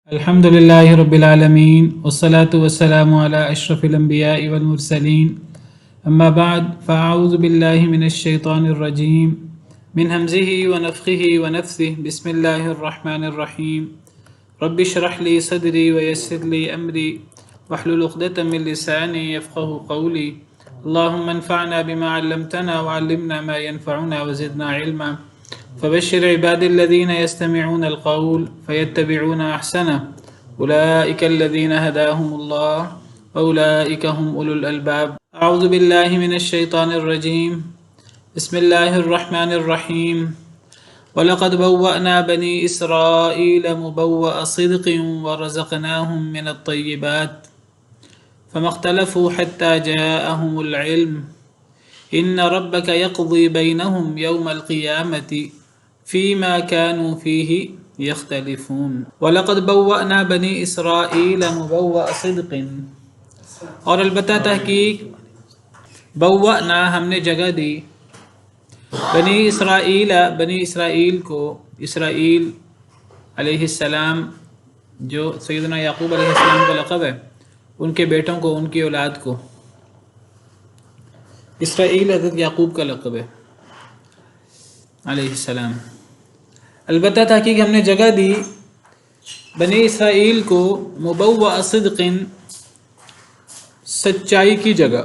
الحمد لله رب العالمين والصلاة والسلام على أشرف الأنبياء والمرسلين أما بعد فأعوذ بالله من الشيطان الرجيم من همزه ونفخه ونفثه بسم الله الرحمن الرحيم رب اشرح لي صدري ويسر لي أمري واحلل عقدة من لساني يفقه قولي اللهم انفعنا بما علمتنا وعلمنا ما ينفعنا وزدنا علما فبشر عباد الذين يستمعون القول فيتبعون أحسنه أولئك الذين هداهم الله وأولئك هم أولو الألباب أعوذ بالله من الشيطان الرجيم بسم الله الرحمن الرحيم ولقد بوأنا بني إسرائيل مبوأ صدق ورزقناهم من الطيبات فما اختلفوا حتى جاءهم العلم إن ربك يقضي بينهم يوم القيامة فيما كانوا فيه يختلفون ولقد بوأنا بني اسرائیل مبوأ صدق اور البتہ تحقیق بوأنا ہم نے جگہ دی بنی اسرائیل کو، اسرائیل علیہ السلام جو سیدنا یعقوب علیہ السلام کا لقب ہے، ان کے بیٹوں کو، ان کی اولاد کو. اسرائیل حضرت یعقوب کا لقب ہے علیہ السلام. البتہ تحقیق ہم نے جگہ دی بنی اسرائیل کو مبوأ صدق، سچائی کی جگہ،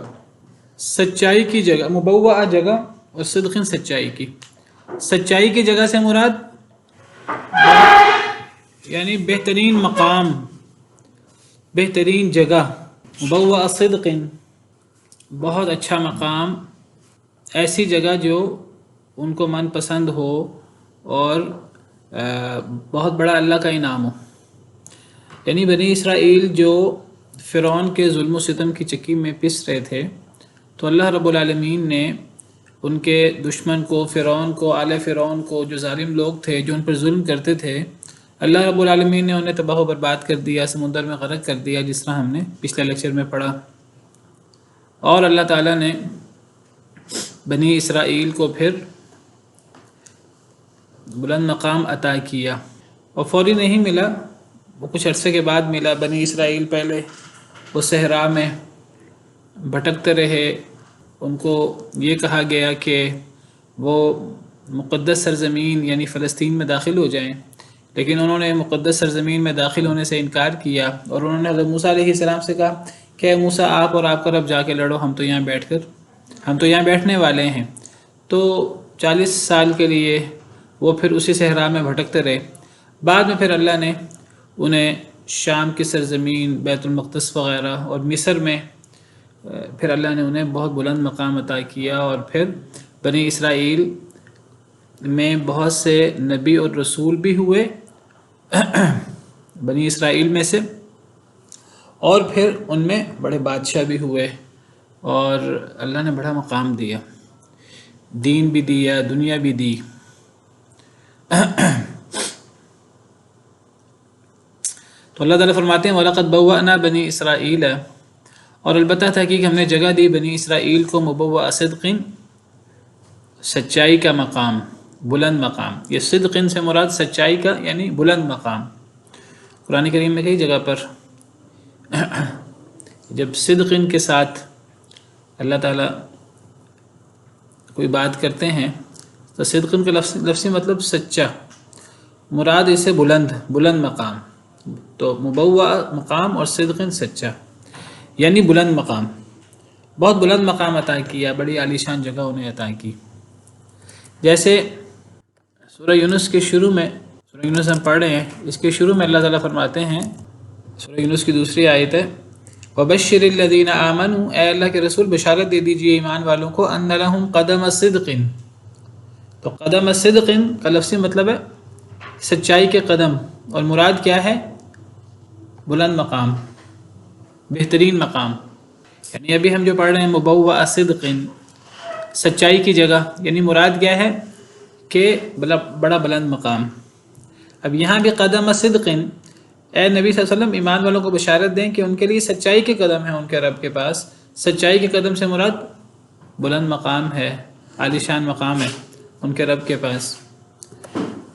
سچائی کی جگہ، مبوأ جگہ اور صدق سچائی کی. سچائی کی جگہ سے مراد یعنی بہترین مقام، بہترین جگہ. مبوأ صدق بہت اچھا مقام، ایسی جگہ جو ان کو من پسند ہو اور بہت بڑا اللہ کا انعام ہو. یعنی بنی اسرائیل جو فرعون کے ظلم و ستم کی چکی میں پس رہے تھے، تو اللہ رب العالمین نے ان کے دشمن کو، فرعون کو، آل فرعون کو، جو ظالم لوگ تھے جو ان پر ظلم کرتے تھے، اللہ رب العالمین نے انہیں تباہ و برباد کر دیا، سمندر میں غرق کر دیا، جس طرح ہم نے پچھلے لیکچر میں پڑھا. اور اللہ تعالیٰ نے بنی اسرائیل کو پھر بلند مقام عطا کیا، اور فوری نہیں ملا، وہ کچھ عرصے کے بعد ملا. بنی اسرائیل پہلے وہ صحرا میں بھٹکتے رہے، ان کو یہ کہا گیا کہ وہ مقدس سرزمین یعنی فلسطین میں داخل ہو جائیں، لیکن انہوں نے مقدس سرزمین میں داخل ہونے سے انکار کیا، اور انہوں نے حضرت موسیٰ علیہ السلام سے کہا کہ اے موسیٰ، آپ اور آپ کا رب جا کے لڑو، ہم تو یہاں بیٹھنے والے ہیں. تو 40 سال کے لیے وہ پھر اسی صحرا میں بھٹکتے رہے. بعد میں پھر اللہ نے انہیں شام کی سرزمین، بیت المقدس وغیرہ اور مصر میں پھر اللہ نے انہیں بہت بلند مقام عطا کیا، اور پھر بنی اسرائیل میں بہت سے نبی اور رسول بھی ہوئے بنی اسرائیل میں سے، اور پھر ان میں بڑے بادشاہ بھی ہوئے، اور اللہ نے بڑا مقام دیا، دین بھی دیا، دنیا بھی دی. تو اللہ تعالیٰ فرماتے ہیں وَلَقَدْ بَوَّأْنَا بَنِي اسرائیل، اور البتہ تحقیق ہم نے جگہ دی بنی اسرائیل کو مبوأ صدق، سچائی کا مقام، بلند مقام. یہ صدق سے مراد سچائی کا یعنی بلند مقام. قرآن کریم میں کئی جگہ پر جب صدق کے ساتھ اللہ تعالیٰ کوئی بات کرتے ہیں تو صدق کا لفظی مطلب سچا، مراد اسے بلند مقام. تو مبوأ مقام اور صدق سچا یعنی بلند مقام، بہت بلند مقام عطا کیا، بڑی عالیشان جگہ انہیں عطا کی. جیسے سورہ یونس کے شروع میں، سورہ یونس ہم پڑھ رہے ہیں، اس کے شروع میں اللہ تعالیٰ فرماتے ہیں، سورہ یونس کی دوسری آیت ہے وَبَشِّرِ الَّذِينَ آمَنُوا، اے اللہ کے رسول بشارت دے دیجئے ایمان والوں کو، أَنَّ لَهُمْ قَدَمَ صِدْقٍ. تو قدم صدق کا لفظی مطلب ہے سچائی کے قدم، اور مراد کیا ہے؟ بلند مقام، بہترین مقام. یعنی ابھی ہم جو پڑھ رہے ہیں مبوأ صدق، سچائی کی جگہ، یعنی مراد کیا ہے کہ بڑا بلند مقام. اب یہاں بھی قدم صدق، اے نبی صلی اللہ علیہ وسلم ایمان والوں کو بشارت دیں کہ ان کے لیے سچائی کے قدم ہیں ان کے رب کے پاس. سچائی کے قدم سے مراد بلند مقام ہے، عالیشان مقام ہے ان کے رب کے پاس.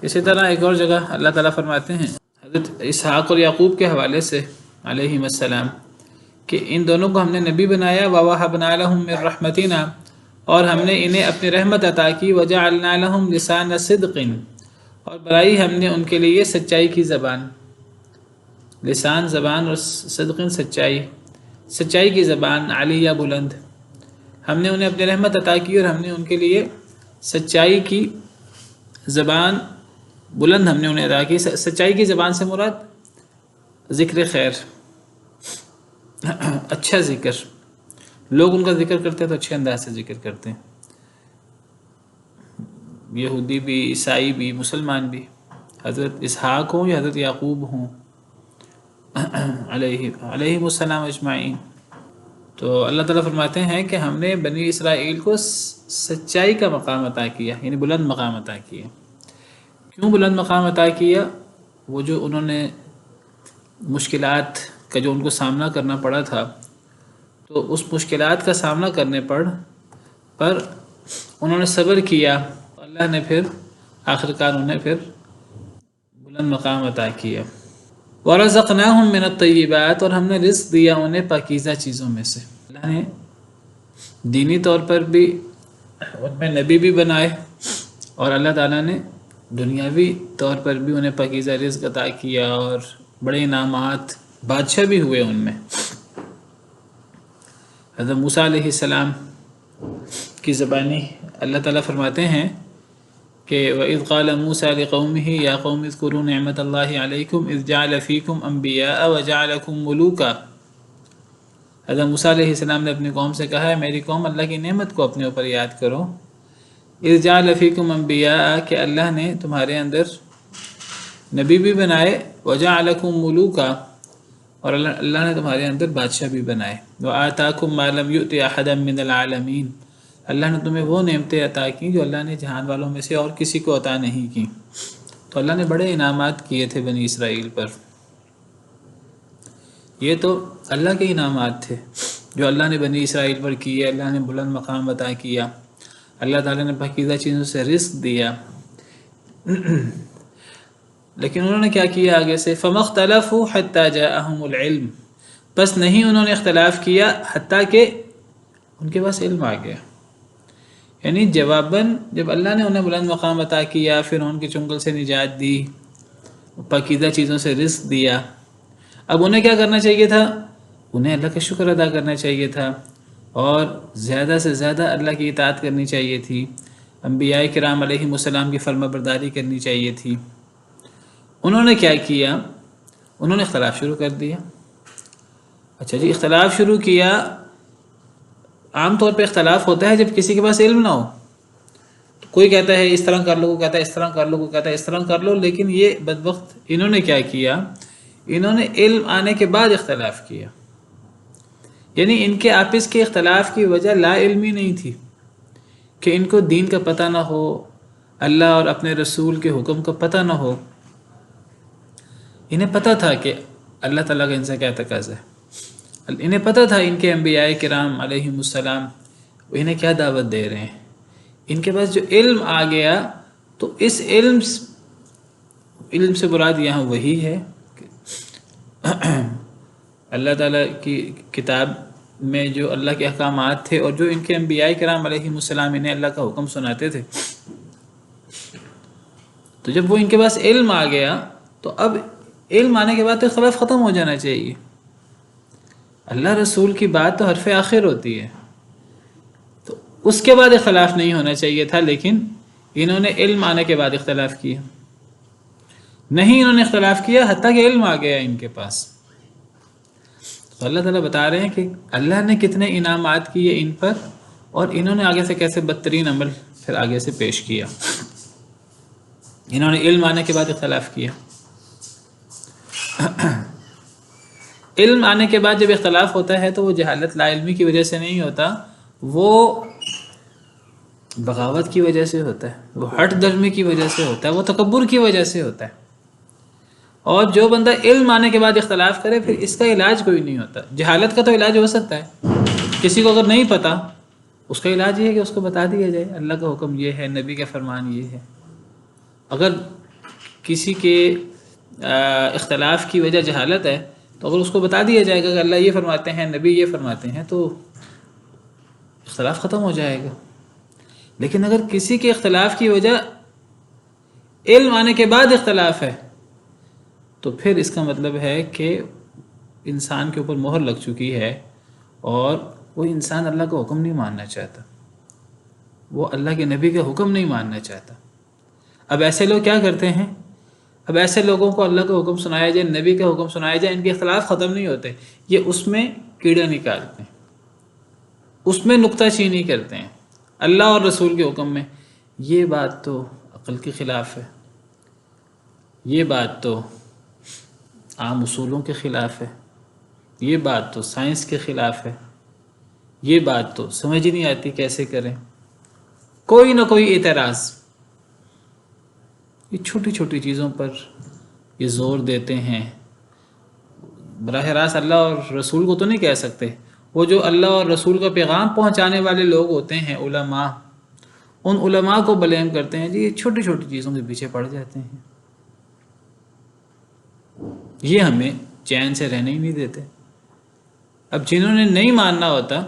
اسی طرح ایک اور جگہ اللہ تعالیٰ فرماتے ہیں حضرت اسحاق اور یعقوب کے حوالے سے علیہم السلام کہ ان دونوں کو ہم نے نبی بنایا، وَوَهَبْنَا لَهُم مِّن رَحْمَتِنَا، اور ہم نے انہیں اپنی رحمت عطا کی، وَجَعَلْنَا لَهُمْ لِسَانَ صِدْقٍ، اور بنائی ہم نے ان کے لیے سچائی کی زبان، لسان زبان، اور صدقن سچائی، سچائی کی زبان، علیہ بلند، ہم نے انہیں اپنی رحمت عطا کی اور ہم نے ان کے لیے سچائی کی زبان بلند ہم نے انہیں عطا کی۔ سچائی کی زبان سے مراد ذکر خیر، اچھا ذکر، لوگ ان کا ذکر کرتے ہیں تو اچھے انداز سے ذکر کرتے ہیں، یہودی بھی، عیسائی بھی، مسلمان بھی، حضرت اسحاق ہوں یا حضرت یعقوب ہوں علیہم السلام اجمعین۔ تو اللہ تعالیٰ فرماتے ہیں کہ ہم نے بنی اسرائیل کو سچائی کا مقام عطا کیا، یعنی بلند مقام عطا کیا۔ کیوں بلند مقام عطا کیا؟ وہ جو انہوں نے مشکلات کا جو ان کو سامنا کرنا پڑا تھا، تو اس مشکلات کا سامنا کرنے پر انہوں نے صبر کیا، اللہ نے پھر آخرکار انہیں پھر بلند مقام عطا کیا۔ وَرَزَقْنَاهُم مِّنَ الطَّيِّبَاتِ، اور ہم نے رزق دیا انہیں پاکیزہ چیزوں میں سے۔ اللہ نے دینی طور پر بھی ان میں نبی بھی بنائے، اور اللہ تعالیٰ نے دنیاوی طور پر بھی انہیں پاکیزہ رزق عطا کیا، اور بڑے انعامات، بادشاہ بھی ہوئے ان میں۔ حضرت موسیٰ علیہ السلام کی زبانی اللہ تعالیٰ فرماتے ہیں کہ وَإِذْ قَالَ مُوسَىٰ لِقَوْمِهِ يَا قَوْمِ اذْكُرُوا نِعْمَةَ اللَّهِ عَلَيْكُمْ إِذْ جَعَلَ فِيكُمْ أَنْبِيَاءَ وَجَعَلَكُمْ مُلُوكًا۔ حضرت موسیٰ علیہ السلام نے اپنی قوم سے کہا ہے میری قوم اللہ کی نعمت کو اپنے اوپر یاد کرو، اِذْ جَعَلَ فِيكُمْ أَنْبِيَاءَ، کہ اللہ نے تمہارے اندر نبی بھی بنائے، وَجَعَلَكُمْ مُلُوكًا، اور اللہ نے تمہارے اندر بادشاہ بھی بنائے، وَآتَاكُمْ مَا لَمْ يُؤْتِ أَحَدًا مِّنَ الْعَالَمِينَ، اللہ نے تمہیں وہ نعمتیں عطا کی جو اللہ نے جہان والوں میں سے اور کسی کو عطا نہیں کی۔ تو اللہ نے بڑے انعامات کیے تھے بنی اسرائیل پر، یہ تو اللہ کے انعامات تھے جو اللہ نے بنی اسرائیل پر کیے۔ اللہ نے بلند مقام عطا کیا، اللہ تعالیٰ نے پاکیزہ چیزوں سے رزق دیا، لیکن انہوں نے کیا کیا آگے سے، فَمَا اخْتَلَفُوا حَتَّى جَاءَهُمُ الْعِلْمُ، بس نہیں انہوں نے اختلاف کیا حتیٰ کہ ان کے پاس علم آ گیا۔ یعنی جواباً جب اللہ نے انہیں بلند مقام عطا کیا، پھر ان کے چنگل سے نجات دی، پاکیزہ چیزوں سے رزق دیا، اب انہیں کیا کرنا چاہیے تھا؟ انہیں اللہ کا شکر ادا کرنا چاہیے تھا، اور زیادہ سے زیادہ اللہ کی اطاعت کرنی چاہیے تھی، انبیاء کرام علیہم السلام کی فرما برداری کرنی چاہیے تھی۔ انہوں نے کیا کیا؟ انہوں نے اختلاف شروع کر دیا۔ اچھا جی، اختلاف شروع کیا، عام طور پہ اختلاف ہوتا ہے جب کسی کے پاس علم نہ ہو، کوئی کہتا ہے اس طرح کر لو، کوئی کہتا ہے اس طرح کر لو، کوئی کہتا ہے اس طرح کر لو، لیکن یہ بدبخت انہوں نے کیا کیا؟ انہوں نے علم آنے کے بعد اختلاف کیا، یعنی ان کے آپس کے اختلاف کی وجہ لا علمی نہیں تھی کہ ان کو دین کا پتہ نہ ہو، اللہ اور اپنے رسول کے حکم کا پتہ نہ ہو، انہیں پتہ تھا کہ اللہ تعالیٰ کا ان سے کیا تقاضا ہے، انہیں پتہ تھا ان کے انبیاء کرام علیہم السلام انہیں کیا دعوت دے رہے ہیں۔ ان کے پاس جو علم آ گیا، تو اس علم سے مراد یہاں وہی ہے کہ اللہ تعالیٰ کی کتاب میں جو اللہ کے احکامات تھے، اور جو ان کے انبیاء کرام علیہم السلام انہیں اللہ کا حکم سناتے تھے، تو جب وہ ان کے پاس علم آ گیا، تو اب علم آنے کے بعد تو اختلاف ختم ہو جانا چاہیے۔ اللہ رسول کی بات تو حرف آخر ہوتی ہے، تو اس کے بعد اختلاف نہیں ہونا چاہیے تھا، لیکن انہوں نے علم آنے کے بعد اختلاف کیا، نہیں انہوں نے اختلاف کیا حتیٰ کہ علم آ گیا ان کے پاس۔ تو اللہ تعالیٰ بتا رہے ہیں کہ اللہ نے کتنے انعامات کیے ان پر، اور انہوں نے آگے سے کیسے بدترین عمل پھر آگے سے پیش کیا۔ انہوں نے علم آنے کے بعد اختلاف کیا۔ علم آنے کے بعد جب اختلاف ہوتا ہے تو وہ جہالت لا علمی کی وجہ سے نہیں ہوتا، وہ بغاوت کی وجہ سے ہوتا ہے، وہ ہٹ درمی کی وجہ سے ہوتا ہے، وہ تکبر کی وجہ سے ہوتا ہے۔ اور جو بندہ علم آنے کے بعد اختلاف کرے، پھر اس کا علاج کوئی نہیں ہوتا۔ جہالت کا تو علاج ہو سکتا ہے، کسی کو اگر نہیں پتا، اس کا علاج یہ ہے کہ اس کو بتا دیا جائے اللہ کا حکم یہ ہے، نبی کا فرمان یہ ہے۔ اگر کسی کے اختلاف کی وجہ جہالت ہے، تو اگر اس کو بتا دیا جائے گا کہ اللہ یہ فرماتے ہیں، نبی یہ فرماتے ہیں، تو اختلاف ختم ہو جائے گا۔ لیکن اگر کسی کے اختلاف کی وجہ علم آنے کے بعد اختلاف ہے، تو پھر اس کا مطلب ہے کہ انسان کے اوپر مہر لگ چکی ہے، اور وہ انسان اللہ کا حکم نہیں ماننا چاہتا، وہ اللہ کے نبی کا حکم نہیں ماننا چاہتا۔ اب ایسے لوگ کیا کرتے ہیں؟ اب ایسے لوگوں کو اللہ کا حکم سنایا جائے، نبی کا حکم سنایا جائے، ان کے اختلاف ختم نہیں ہوتے، یہ اس میں کیڑا نکالتے ہیں، اس میں نکتہ چینی کرتے ہیں اللہ اور رسول کے حکم میں۔ یہ بات تو عقل کے خلاف ہے، یہ بات تو عام اصولوں کے خلاف ہے، یہ بات تو سائنس کے خلاف ہے، یہ بات تو سمجھ ہی نہیں آتی کیسے کریں۔ کوئی نہ کوئی اعتراض، یہ چھوٹی چھوٹی چیزوں پر یہ زور دیتے ہیں۔ براہ راست اللہ اور رسول کو تو نہیں کہہ سکتے، وہ جو اللہ اور رسول کا پیغام پہنچانے والے لوگ ہوتے ہیں، علماء، ان علماء کو بلیم کرتے ہیں، جی یہ چھوٹی چھوٹی چیزوں کے پیچھے پڑ جاتے ہیں، یہ ہمیں چین سے رہنے ہی نہیں دیتے۔ اب جنہوں نے نہیں ماننا ہوتا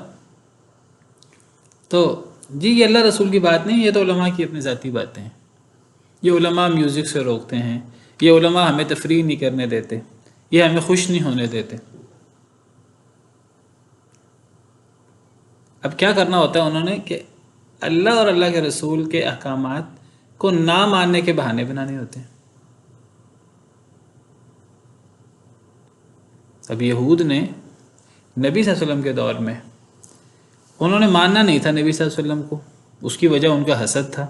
تو جی یہ اللہ رسول کی بات نہیں، یہ تو علماء کی اپنی ذاتی باتیں ہیں، یہ علماء میوزک سے روکتے ہیں، یہ علماء ہمیں تفریح نہیں کرنے دیتے، یہ ہمیں خوش نہیں ہونے دیتے۔ اب کیا کرنا ہوتا ہے انہوں نے کہ اللہ اور اللہ کے رسول کے احکامات کو نہ ماننے کے بہانے بنانے ہوتے ہیں۔ اب یہود نے نبی صلی اللہ علیہ وسلم کے دور میں انہوں نے ماننا نہیں تھا نبی صلی اللہ علیہ وسلم کو، اس کی وجہ ان کا حسد تھا۔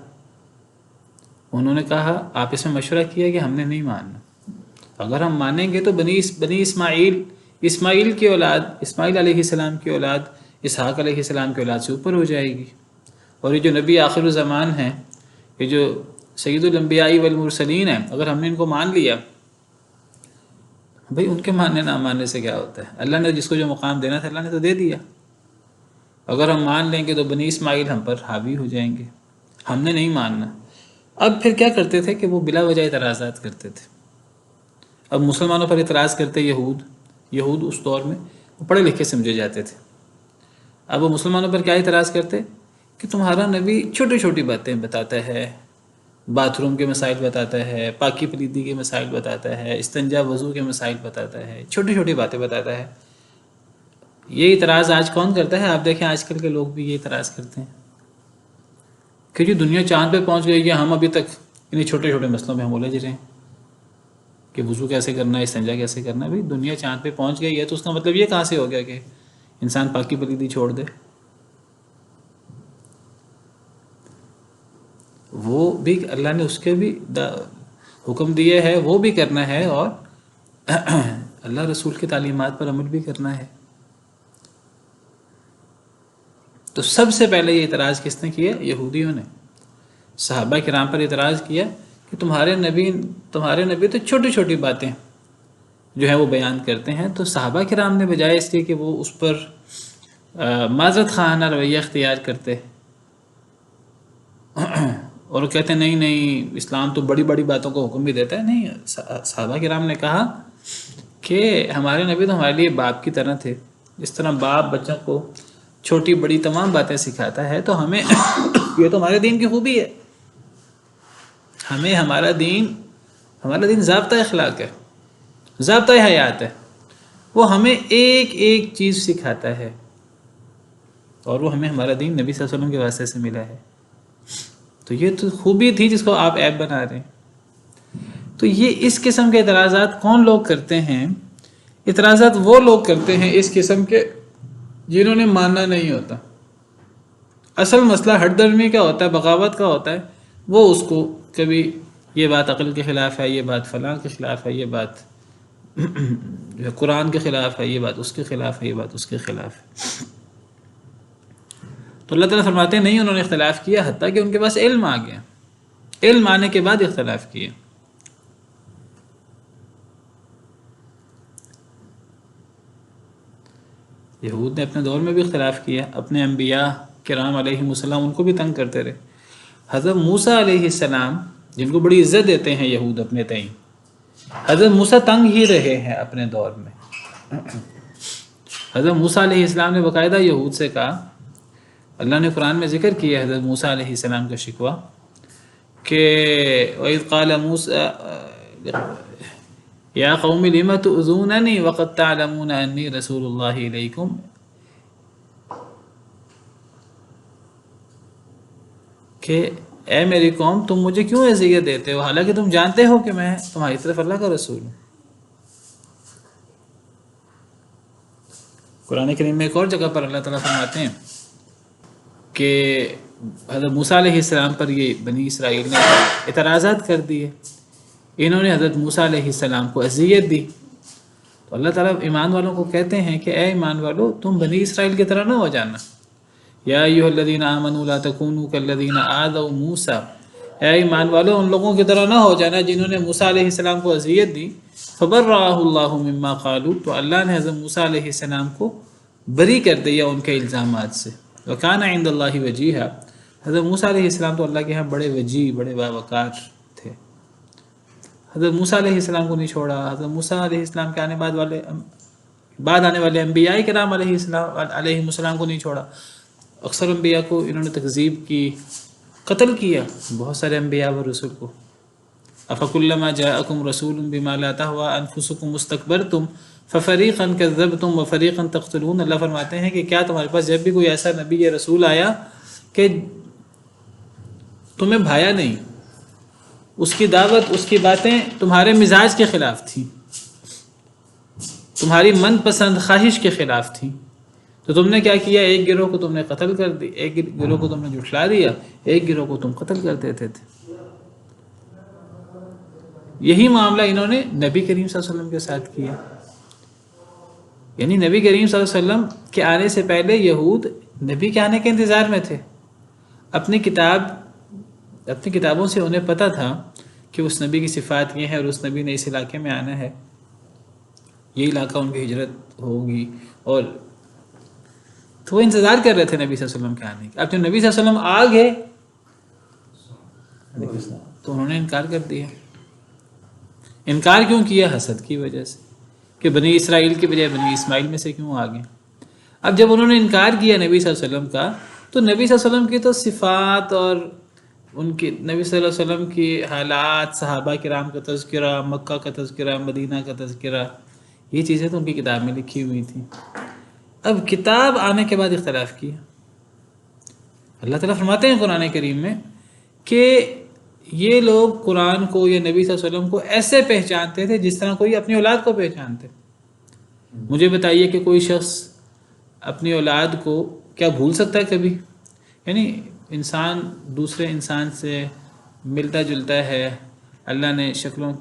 انہوں نے کہا آپس میں مشورہ کیا کہ ہم نے نہیں ماننا، اگر ہم مانیں گے تو بنی اسماعیل کی اولاد، اسماعیل علیہ السلام کی اولاد اسحاق علیہ السلام کی اولاد سے اوپر ہو جائے گی، اور یہ جو نبی آخر الزمان ہیں، یہ جو سید الانبیاء والمرسلین ہیں، اگر ہم نے ان کو مان لیا، بھئی ان کے ماننے نہ ماننے سے کیا ہوتا ہے؟ اللہ نے جس کو جو مقام دینا تھا اللہ نے تو دے دیا۔ اگر ہم مان لیں گے تو بنی اسماعیل ہم پر حاوی ہو جائیں گے، ہم نے نہیں ماننا۔ اب پھر کیا کرتے تھے کہ وہ بلا وجہ اعتراضات کرتے تھے۔ اب مسلمانوں پر اعتراض کرتے یہود اس دور میں وہ پڑھے لکھے سمجھے جاتے تھے۔ اب وہ مسلمانوں پر کیا اعتراض کرتے کہ تمہارا نبی چھوٹی چھوٹی باتیں بتاتا ہے، باتھ روم کے مسائل بتاتا ہے، پاکی پلیدی کے مسائل بتاتا ہے، استنجا وضو کے مسائل بتاتا ہے، چھوٹی چھوٹی باتیں بتاتا ہے۔ یہ اعتراض آج کون کرتا ہے؟ آپ دیکھیں آج کل کے لوگ بھی یہ اعتراض کرتے ہیں کہ جی دنیا چاند پہ پہنچ گئی ہے، ہم ابھی تک انہیں چھوٹے چھوٹے مسئلوں میں ہم الجھ رہے ہیں کہ وضو کیسے کرنا ہے، استنجا کیسے کرنا ہے۔ بھئی دنیا چاند پہ پہنچ گئی ہے تو اس کا مطلب یہ کہاں سے ہو گیا کہ انسان پاکی پلیدی چھوڑ دے؟ وہ بھی اللہ نے اس کے بھی حکم دیے ہے، وہ بھی کرنا ہے، اور اللہ رسول کی تعلیمات پر عمل بھی کرنا ہے۔ تو سب سے پہلے یہ اعتراض کس نے کیا؟ یہودیوں نے صحابہ کرام پر اعتراض کیا کہ تمہارے نبی تو چھوٹی چھوٹی باتیں جو ہیں وہ بیان کرتے ہیں۔ تو صحابہ کرام نے بجائے اس کے کہ وہ اس پر معذرت خواہانہ رویہ اختیار کرتے اور کہتے نہیں اسلام تو بڑی بڑی باتوں کو حکم بھی دیتا ہے، نہیں، صحابہ کرام نے کہا کہ ہمارے نبی تو ہمارے لیے باپ کی طرح تھے، اس طرح باپ بچوں کو چھوٹی بڑی تمام باتیں سکھاتا ہے، تو ہمیں یہ تو ہمارے دین کی خوبی ہے، ہمارا دین ضابطہ اخلاق ہے، ضابطہ حیات ہے، وہ ہمیں ایک ایک چیز سکھاتا ہے، اور وہ ہمیں ہمارا دین نبی صلی اللہ علیہ وسلم کے واسطے سے ملا ہے۔ تو یہ تو خوبی تھی جس کو آپ عیب بنا رہے ہیں۔ تو یہ اس قسم کے اعتراضات کون لوگ کرتے ہیں؟ اعتراضات وہ لوگ کرتے ہیں اس قسم کے جنہوں نے ماننا نہیں ہوتا۔ اصل مسئلہ ہٹ درمی کا ہوتا ہے، بغاوت کا ہوتا ہے، وہ اس کو کبھی یہ بات عقل کے خلاف ہے، یہ بات فلاں کے خلاف ہے، یہ بات قرآن کے خلاف ہے، یہ بات اس کے خلاف ہے، یہ بات اس کے خلاف ہے۔ تو اللہ تعالیٰ فرماتے ہیں نہیں، انہوں نے اختلاف کیا حتیٰ کہ ان کے پاس علم آ گیا، علم آنے کے بعد اختلاف کیا۔ یہود نے اپنے دور میں بھی اختلاف کیا، اپنے انبیاء کرام علیہ السلام ان کو بھی تنگ کرتے رہے۔ حضرت موسیٰ علیہ السلام جن کو بڑی عزت دیتے ہیں یہود اپنے تئیں، حضرت موسیٰ تنگ ہی رہے ہیں اپنے دور میں. حضرت موسیٰ علیہ السلام نے باقاعدہ یہود سے کہا، اللہ نے قرآن میں ذکر کیا حضرت موسیٰ علیہ السلام کا شکوہ کہ وَإِذْ قَالَ مُوسَىٰ يَا قَوْمِ لِمَ تُؤْذُونَنِي وَقَدْ تَعْلَمُونَ أَنِّي رَسُولُ اللَّهِ إِلَيْكُمْ، کہ اے میری قوم تم مجھے کیوں اذیت دیتے ہو حالانکہ تم جانتے ہو کہ میں تمہاری طرف اللہ کا رسول ہوں. قرآن کریم میں ایک اور جگہ پر اللہ تعالیٰ فرماتے ہیں کہ حضرت موسیٰ علیہ السلام پر یہ بنی اسرائیل نے اعتراضات کر دیے، انہوں نے حضرت موسیٰ علیہ السلام کو اذیت دی. تو اللہ تعالیٰ ایمان والوں کو کہتے ہیں کہ اے ایمان والو تم بنی اسرائیل کی طرح نہ ہو جانا. یا ایھا الذین آمنوا لا تکونوا کالذین آذوا موسیٰ، اے ایمان والو ان لوگوں کی طرح نہ ہو جانا جنہوں نے موسیٰ علیہ السلام کو اذیت دی. فبرأہ اللہ مما قالوا، تو اللہ نے حضرت موسیٰ علیہ السلام کو بری کر دیا ان کے الزامات سے. وکان عند اللہ وجیہا، حضرت موسیٰ علیہ السلام تو اللہ کے ہاں بڑے وجیح، بڑے باوقار تھے. حضرت موسیٰ علیہ السلام کو نہیں چھوڑا. حضرت موسیٰ علیہ السلام کے بعد آنے والے انبیاء کرام علیہ السلام کو نہیں چھوڑا. اکثر انبیاء کو انہوں نے تکذیب کی، قتل کیا بہت سارے انبیاء و رسول کو. افکلما جاءکم رسول بما لا تہوی انفسکم استکبرتم ففریقا کذبتم وفریقا تقتلون. اللہ فرماتے ہیں کہ کیا تمہارے پاس جب بھی کوئی ایسا نبی یا رسول آیا کہ تمہیں بھایا نہیں، اس کی دعوت، اس کی باتیں تمہارے مزاج کے خلاف تھیں، تمہاری من پسند خواہش کے خلاف تھیں، تو تم نے کیا کیا؟ ایک گروہ کو تم نے قتل کر دی، ایک گروہ کو تم نے جھٹلا دیا، ایک گروہ کو تم قتل کر دیتے تھے. یہی معاملہ انہوں نے نبی کریم صلی اللہ علیہ وسلم کے ساتھ کیا. یعنی نبی کریم صلی اللہ علیہ وسلم کے آنے سے پہلے یہود نبی کے آنے کے انتظار میں تھے. اپنی کتابوں سے انہیں پتہ تھا کہ اس نبی کی صفات یہ ہے اور اس نبی نے اس علاقے میں آنا ہے، یہ علاقہ ان کی ہجرت ہوگی، اور تو وہ انتظار کر رہے تھے نبی صلی اللہ علیہ وسلم کے آنے کے. اب جب نبی صلی اللہ علیہ وسلم آ گئے تو انہوں نے انکار کر دیا. انکار کیوں کیا؟ حسد کی وجہ سے، کہ بنی اسرائیل کے بجائے بنی اسماعیل میں سے کیوں آ گئے. اب جب انہوں نے انکار کیا نبی صلی اللہ علیہ وسلم کا، تو نبی صلی اللہ علیہ وسلم کی تو صفات اور ان کی نبی صلی اللہ علیہ وسلم کی حالات، صحابہ کرام کا تذکرہ، مکہ کا تذکرہ، مدینہ کا تذکرہ، یہ چیزیں تو ان کی کتاب میں لکھی ہوئی تھیں. اب کتاب آنے کے بعد اختلاف کیا. اللہ تعالیٰ فرماتے ہیں قرآن کریم میں کہ یہ لوگ قرآن کو یا نبی صلی اللہ علیہ وسلم کو ایسے پہچانتے تھے جس طرح کوئی اپنی اولاد کو پہچانتے. مجھے بتائیے کہ کوئی شخص اپنی اولاد کو کیا بھول سکتا ہے کبھی؟ یعنی انسان دوسرے انسان سے ملتا جلتا ہے، اللہ نے شکلوں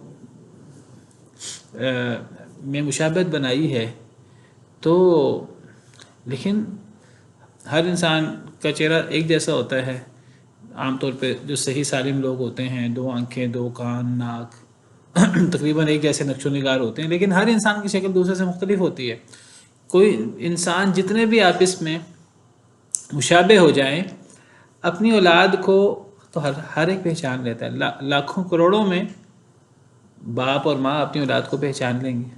میں مشابہت بنائی ہے، تو لیکن ہر انسان کا چہرہ ایک جیسا ہوتا ہے. عام طور پہ جو صحیح سالم لوگ ہوتے ہیں، 2 آنکھیں، 2 کان، ناک، تقریباً ایک جیسے نقش و نگار ہوتے ہیں، لیکن ہر انسان کی شکل دوسرے سے مختلف ہوتی ہے. کوئی انسان جتنے بھی آپس میں مشابہ ہو جائیں، اپنی اولاد کو تو ہر ایک پہچان لیتا ہے. لاکھوں کروڑوں میں باپ اور ماں اپنی اولاد کو پہچان لیں گے.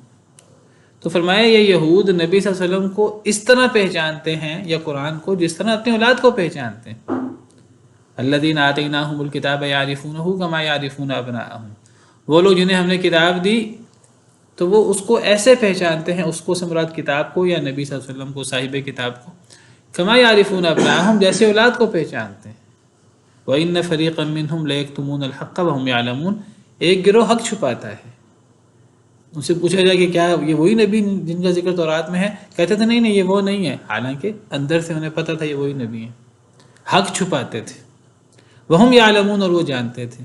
تو فرمایا یہ یہود نبی صلی اللہ علیہ وسلم کو اس طرح پہچانتے ہیں، یا قرآن کو جس طرح اپنی اولاد کو پہچانتے ہیں. الذین آتیناہم الکتاب یعرفونہ کما یعرفون ابناءہم، وہ لوگ جنہیں ہم نے کتاب دی تو وہ اس کو ایسے پہچانتے ہیں، اس کو سے مراد کتاب کو یا نبی صلی اللہ علیہ وسلم کو، صاحب کتاب کو، کما یعرفون ابناءہم جیسے اولاد کو پہچانتے ہیں. وَإِنَّ فَرِيقًا مِّنْهُمْ لَيَكْتُمُونَ الْحَقَّ وَهُمْ يَعْلَمُونَ، ایک گروہ حق چھپاتا ہے. ان سے پوچھا جائے کہ کیا یہ وہی نبی جن کا ذکر تورات میں ہے؟ کہتے تھے نہیں یہ وہ نہیں ہے، حالانکہ اندر سے انہیں پتہ تھا یہ وہی نبی ہیں. حق چھپاتے تھے. وَهُمْ يَعْلَمُونَ، اور وہ جانتے تھے،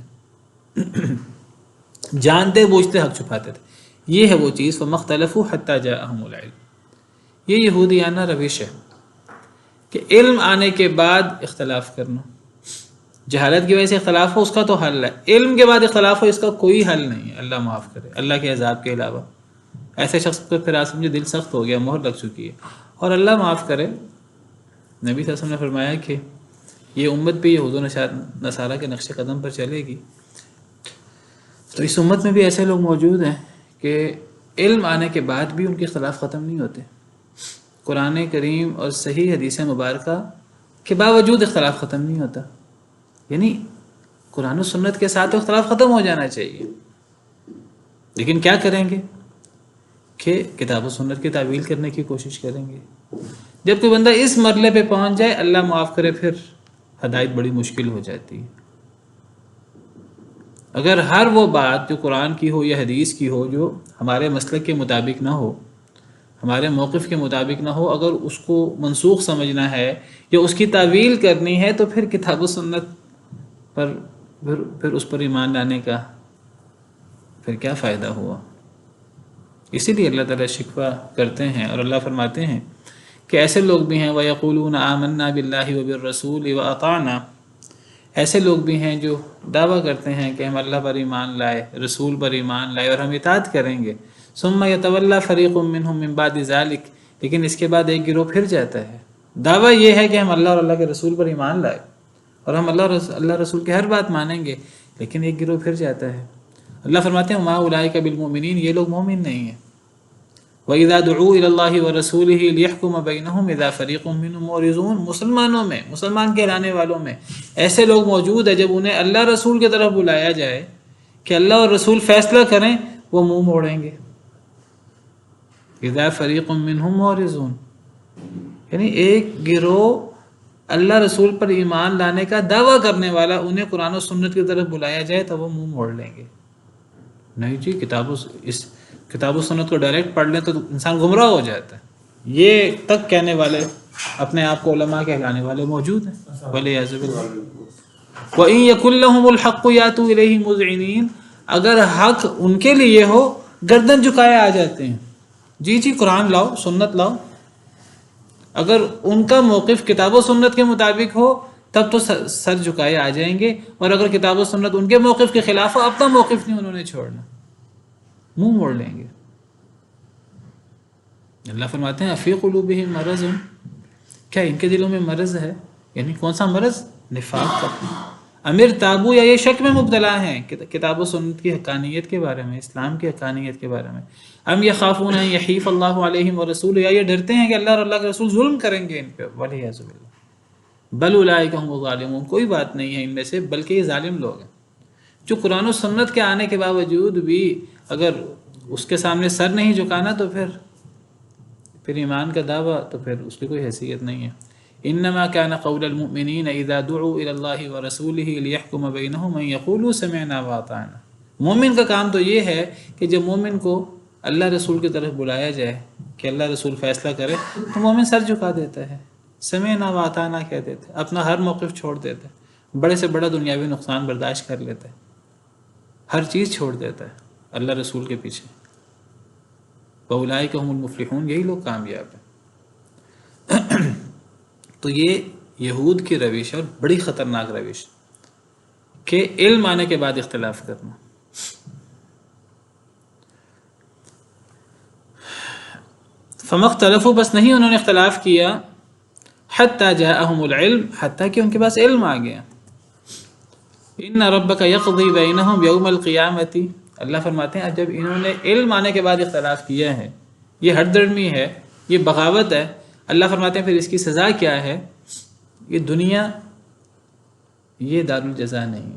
جانتے بوجھتے حق چھپاتے تھے. یہ ہے وہ چیز فَمَا اخْتَلَفُوا حَتَّى جَاءَهُمُ الْعِلْمُ. یہ یہودیانہ روش ہے کہ علم آنے کے بعد اختلاف کرنا. جہالت کی وجہ سے اختلاف ہو اس کا تو حل ہے، علم کے بعد اختلاف ہو اس کا کوئی حل نہیں ہے. اللہ معاف کرے، اللہ کے عذاب کے علاوہ. ایسے شخص پر پھر آج سمجھے دل سخت ہو گیا، مہر لگ چکی ہے. اور اللہ معاف کرے، نبی صلی اللہ علیہ وسلم نے فرمایا کہ یہ امت بھی یہود و نصارہ کے نقش قدم پر چلے گی. تو اس امت میں بھی ایسے لوگ موجود ہیں کہ علم آنے کے بعد بھی ان کے اختلاف ختم نہیں ہوتے، قرآن کریم اور صحیح حدیث مبارکہ کے باوجود اختلاف ختم نہیں ہوتا. یعنی قرآن و سنت کے ساتھ اختلاف ختم ہو جانا چاہیے، لیکن کیا کریں گے کہ کتاب و سنت کی تعویل کرنے کی کوشش کریں گے. جب کوئی بندہ اس مرحلے پہ پہنچ جائے، اللہ معاف کرے، پھر ہدایت بڑی مشکل ہو جاتی ہے. اگر ہر وہ بات جو قرآن کی ہو یا حدیث کی ہو جو ہمارے مسلک کے مطابق نہ ہو، ہمارے موقف کے مطابق نہ ہو، اگر اس کو منسوخ سمجھنا ہے یا اس کی تعویل کرنی ہے، تو پھر کتاب و سنت پر پھر اس پر ایمان لانے کا پھر کیا فائدہ ہوا. اسی لیے اللہ تعالیٰ شکوہ کرتے ہیں اور اللہ فرماتے ہیں کہ ایسے لوگ بھی ہیں وَيَقُولُونَ آمَنَّا بِاللَّهِ وَبِالرَّسُولِ وَأَطَعْنَا، ایسے لوگ بھی ہیں جو دعویٰ کرتے ہیں کہ ہم اللہ پر ایمان لائے، رسول پر ایمان لائے اور ہم اطاعت کریں گے. ثم يتولى فريق منهم من بعد ذلك، لیکن اس کے بعد ایک گروہ پھر جاتا ہے. دعویٰ یہ ہے کہ ہم اللہ اور اللہ کے رسول پر ایمان لائے اور ہم اللہ رسول کی ہر بات مانیں گے، لیکن ایک گروہ پھر جاتا ہے. اللہ فرماتے ہیں وَمَا أُولَٰئِكَ بِالْمُؤْمِنِينَ، یہ لوگ مومن نہیں ہیں. وَإِذَا دُعُوا إِلَى اللَّهِ وَرَسُولِهِ لِيَحْكُمَ بَيْنَهُمْ إِذَا فَرِيقٌ مِّنْهُمْ مُعْرِضُونَ، مسلمانوں میں، مسلمان کہلانے والوں میں ایسے لوگ موجود ہیں جب انہیں اللہ رسول کی طرف بلایا جائے کہ اللہ اور رسول فیصلہ کریں، وہ منہ موڑیں گے. اذا فریق منہم معرضون، یعنی ایک گروہ اللہ رسول پر ایمان لانے کا دعویٰ کرنے والا، انہیں قرآن و سنت کی طرف بلایا جائے تو وہ منہ موڑ لیں گے. نہیں جی، کتاب و سنت کو ڈائریکٹ پڑھ لیں تو انسان گمراہ ہو جاتا ہے. یہ تک کہنے والے اپنے آپ کو علماء کہلانے والے موجود ہیں. وَلِيَعْذُ بِاللَّهِ وَإِن يَكُن لَّهُمُ الْحَقُّ يَأْتُوا إِلَيْهِ مُذْعِنِينَ، اگر حق ان کے لیے ہو گردن جھکائے آ جاتے ہیں. جی قرآن لاؤ، سنت لاؤ. اگر ان کا موقف کتاب و سنت کے مطابق ہو تب تو سر جھکائے آ جائیں گے، اور اگر کتاب و سنت ان کے موقف کے خلاف ہو، اپنا موقف نہیں انہوں نے چھوڑنا، منہ موڑ لیں گے. اللہ فرماتے ہیں افی قلوبہم مرض، کیا ان کے دلوں میں مرض ہے؟ یعنی کون سا مرض؟ نفاق کا. امر تابو، یا یہ شک میں مبتلا ہیں کتاب و سنت کی حقانیت کے بارے میں، اسلام کی حقانیت کے بارے میں. ام یخافون ان یحیف اللہ علیہم ورسولہ، یا یہ ڈرتے ہیں کہ اللہ اور اللہ کے رسول ظلم کریں گے ان پہ. والعیاذ باللہ. بل اولئک هم الظالمون، کوئی بات نہیں ہے ان میں سے، بلکہ یہ ظالم لوگ ہیں جو قرآن و سنت کے آنے کے باوجود بھی اگر اس کے سامنے سر نہیں جھکانا تو پھر ایمان کا دعویٰ تو پھر اس کی کوئی حیثیت نہیں ہے. انما كان قول المؤمنین اذا دعوا الى الله ورسوله ليحكم بينهم ان يقولوا سمعنا واطعنا. مومن کا کام تو یہ ہے کہ جب مومن کو اللہ رسول کی طرف بلایا جائے کہ اللہ رسول فیصلہ کرے تو مومن سر جھکا دیتا ہے، سمعنا واطعنا کہہ دیتا ہے، اپنا ہر موقف چھوڑ دیتا ہے، بڑے سے بڑا دنیاوی نقصان برداشت کر لیتا ہے، ہر چیز چھوڑ دیتا ہے اللہ رسول کے پیچھے. وَأُولَٰئِكَ هُمُ الْمُفْلِحُونَ، یہی لوگ کامیاب ہیں. تو یہ یہود کی روش ہے اور بڑی خطرناک روش کہ علم آنے کے بعد اختلاف کرنا. فَمَا اخْتَلَفُوا، بس نہیں انہوں نے اختلاف کیا، حَتَّى جَاءَهُمُ الْعِلْمُ، حتیٰ کہ ان کے پاس علم آ گیا. إِنَّ رَبَّكَ يَقْضِي بَيْنَهُمْ يَوْمَ الْقِيَامَةِ، اللہ فرماتے ہیں جب انہوں نے علم آنے کے بعد اختلاف کیا ہے، یہ ہٹ درمی ہے، یہ بغاوت ہے. اللہ فرماتے ہیں پھر اس کی سزا کیا ہے؟ یہ دنیا، یہ دار الجزا نہیں.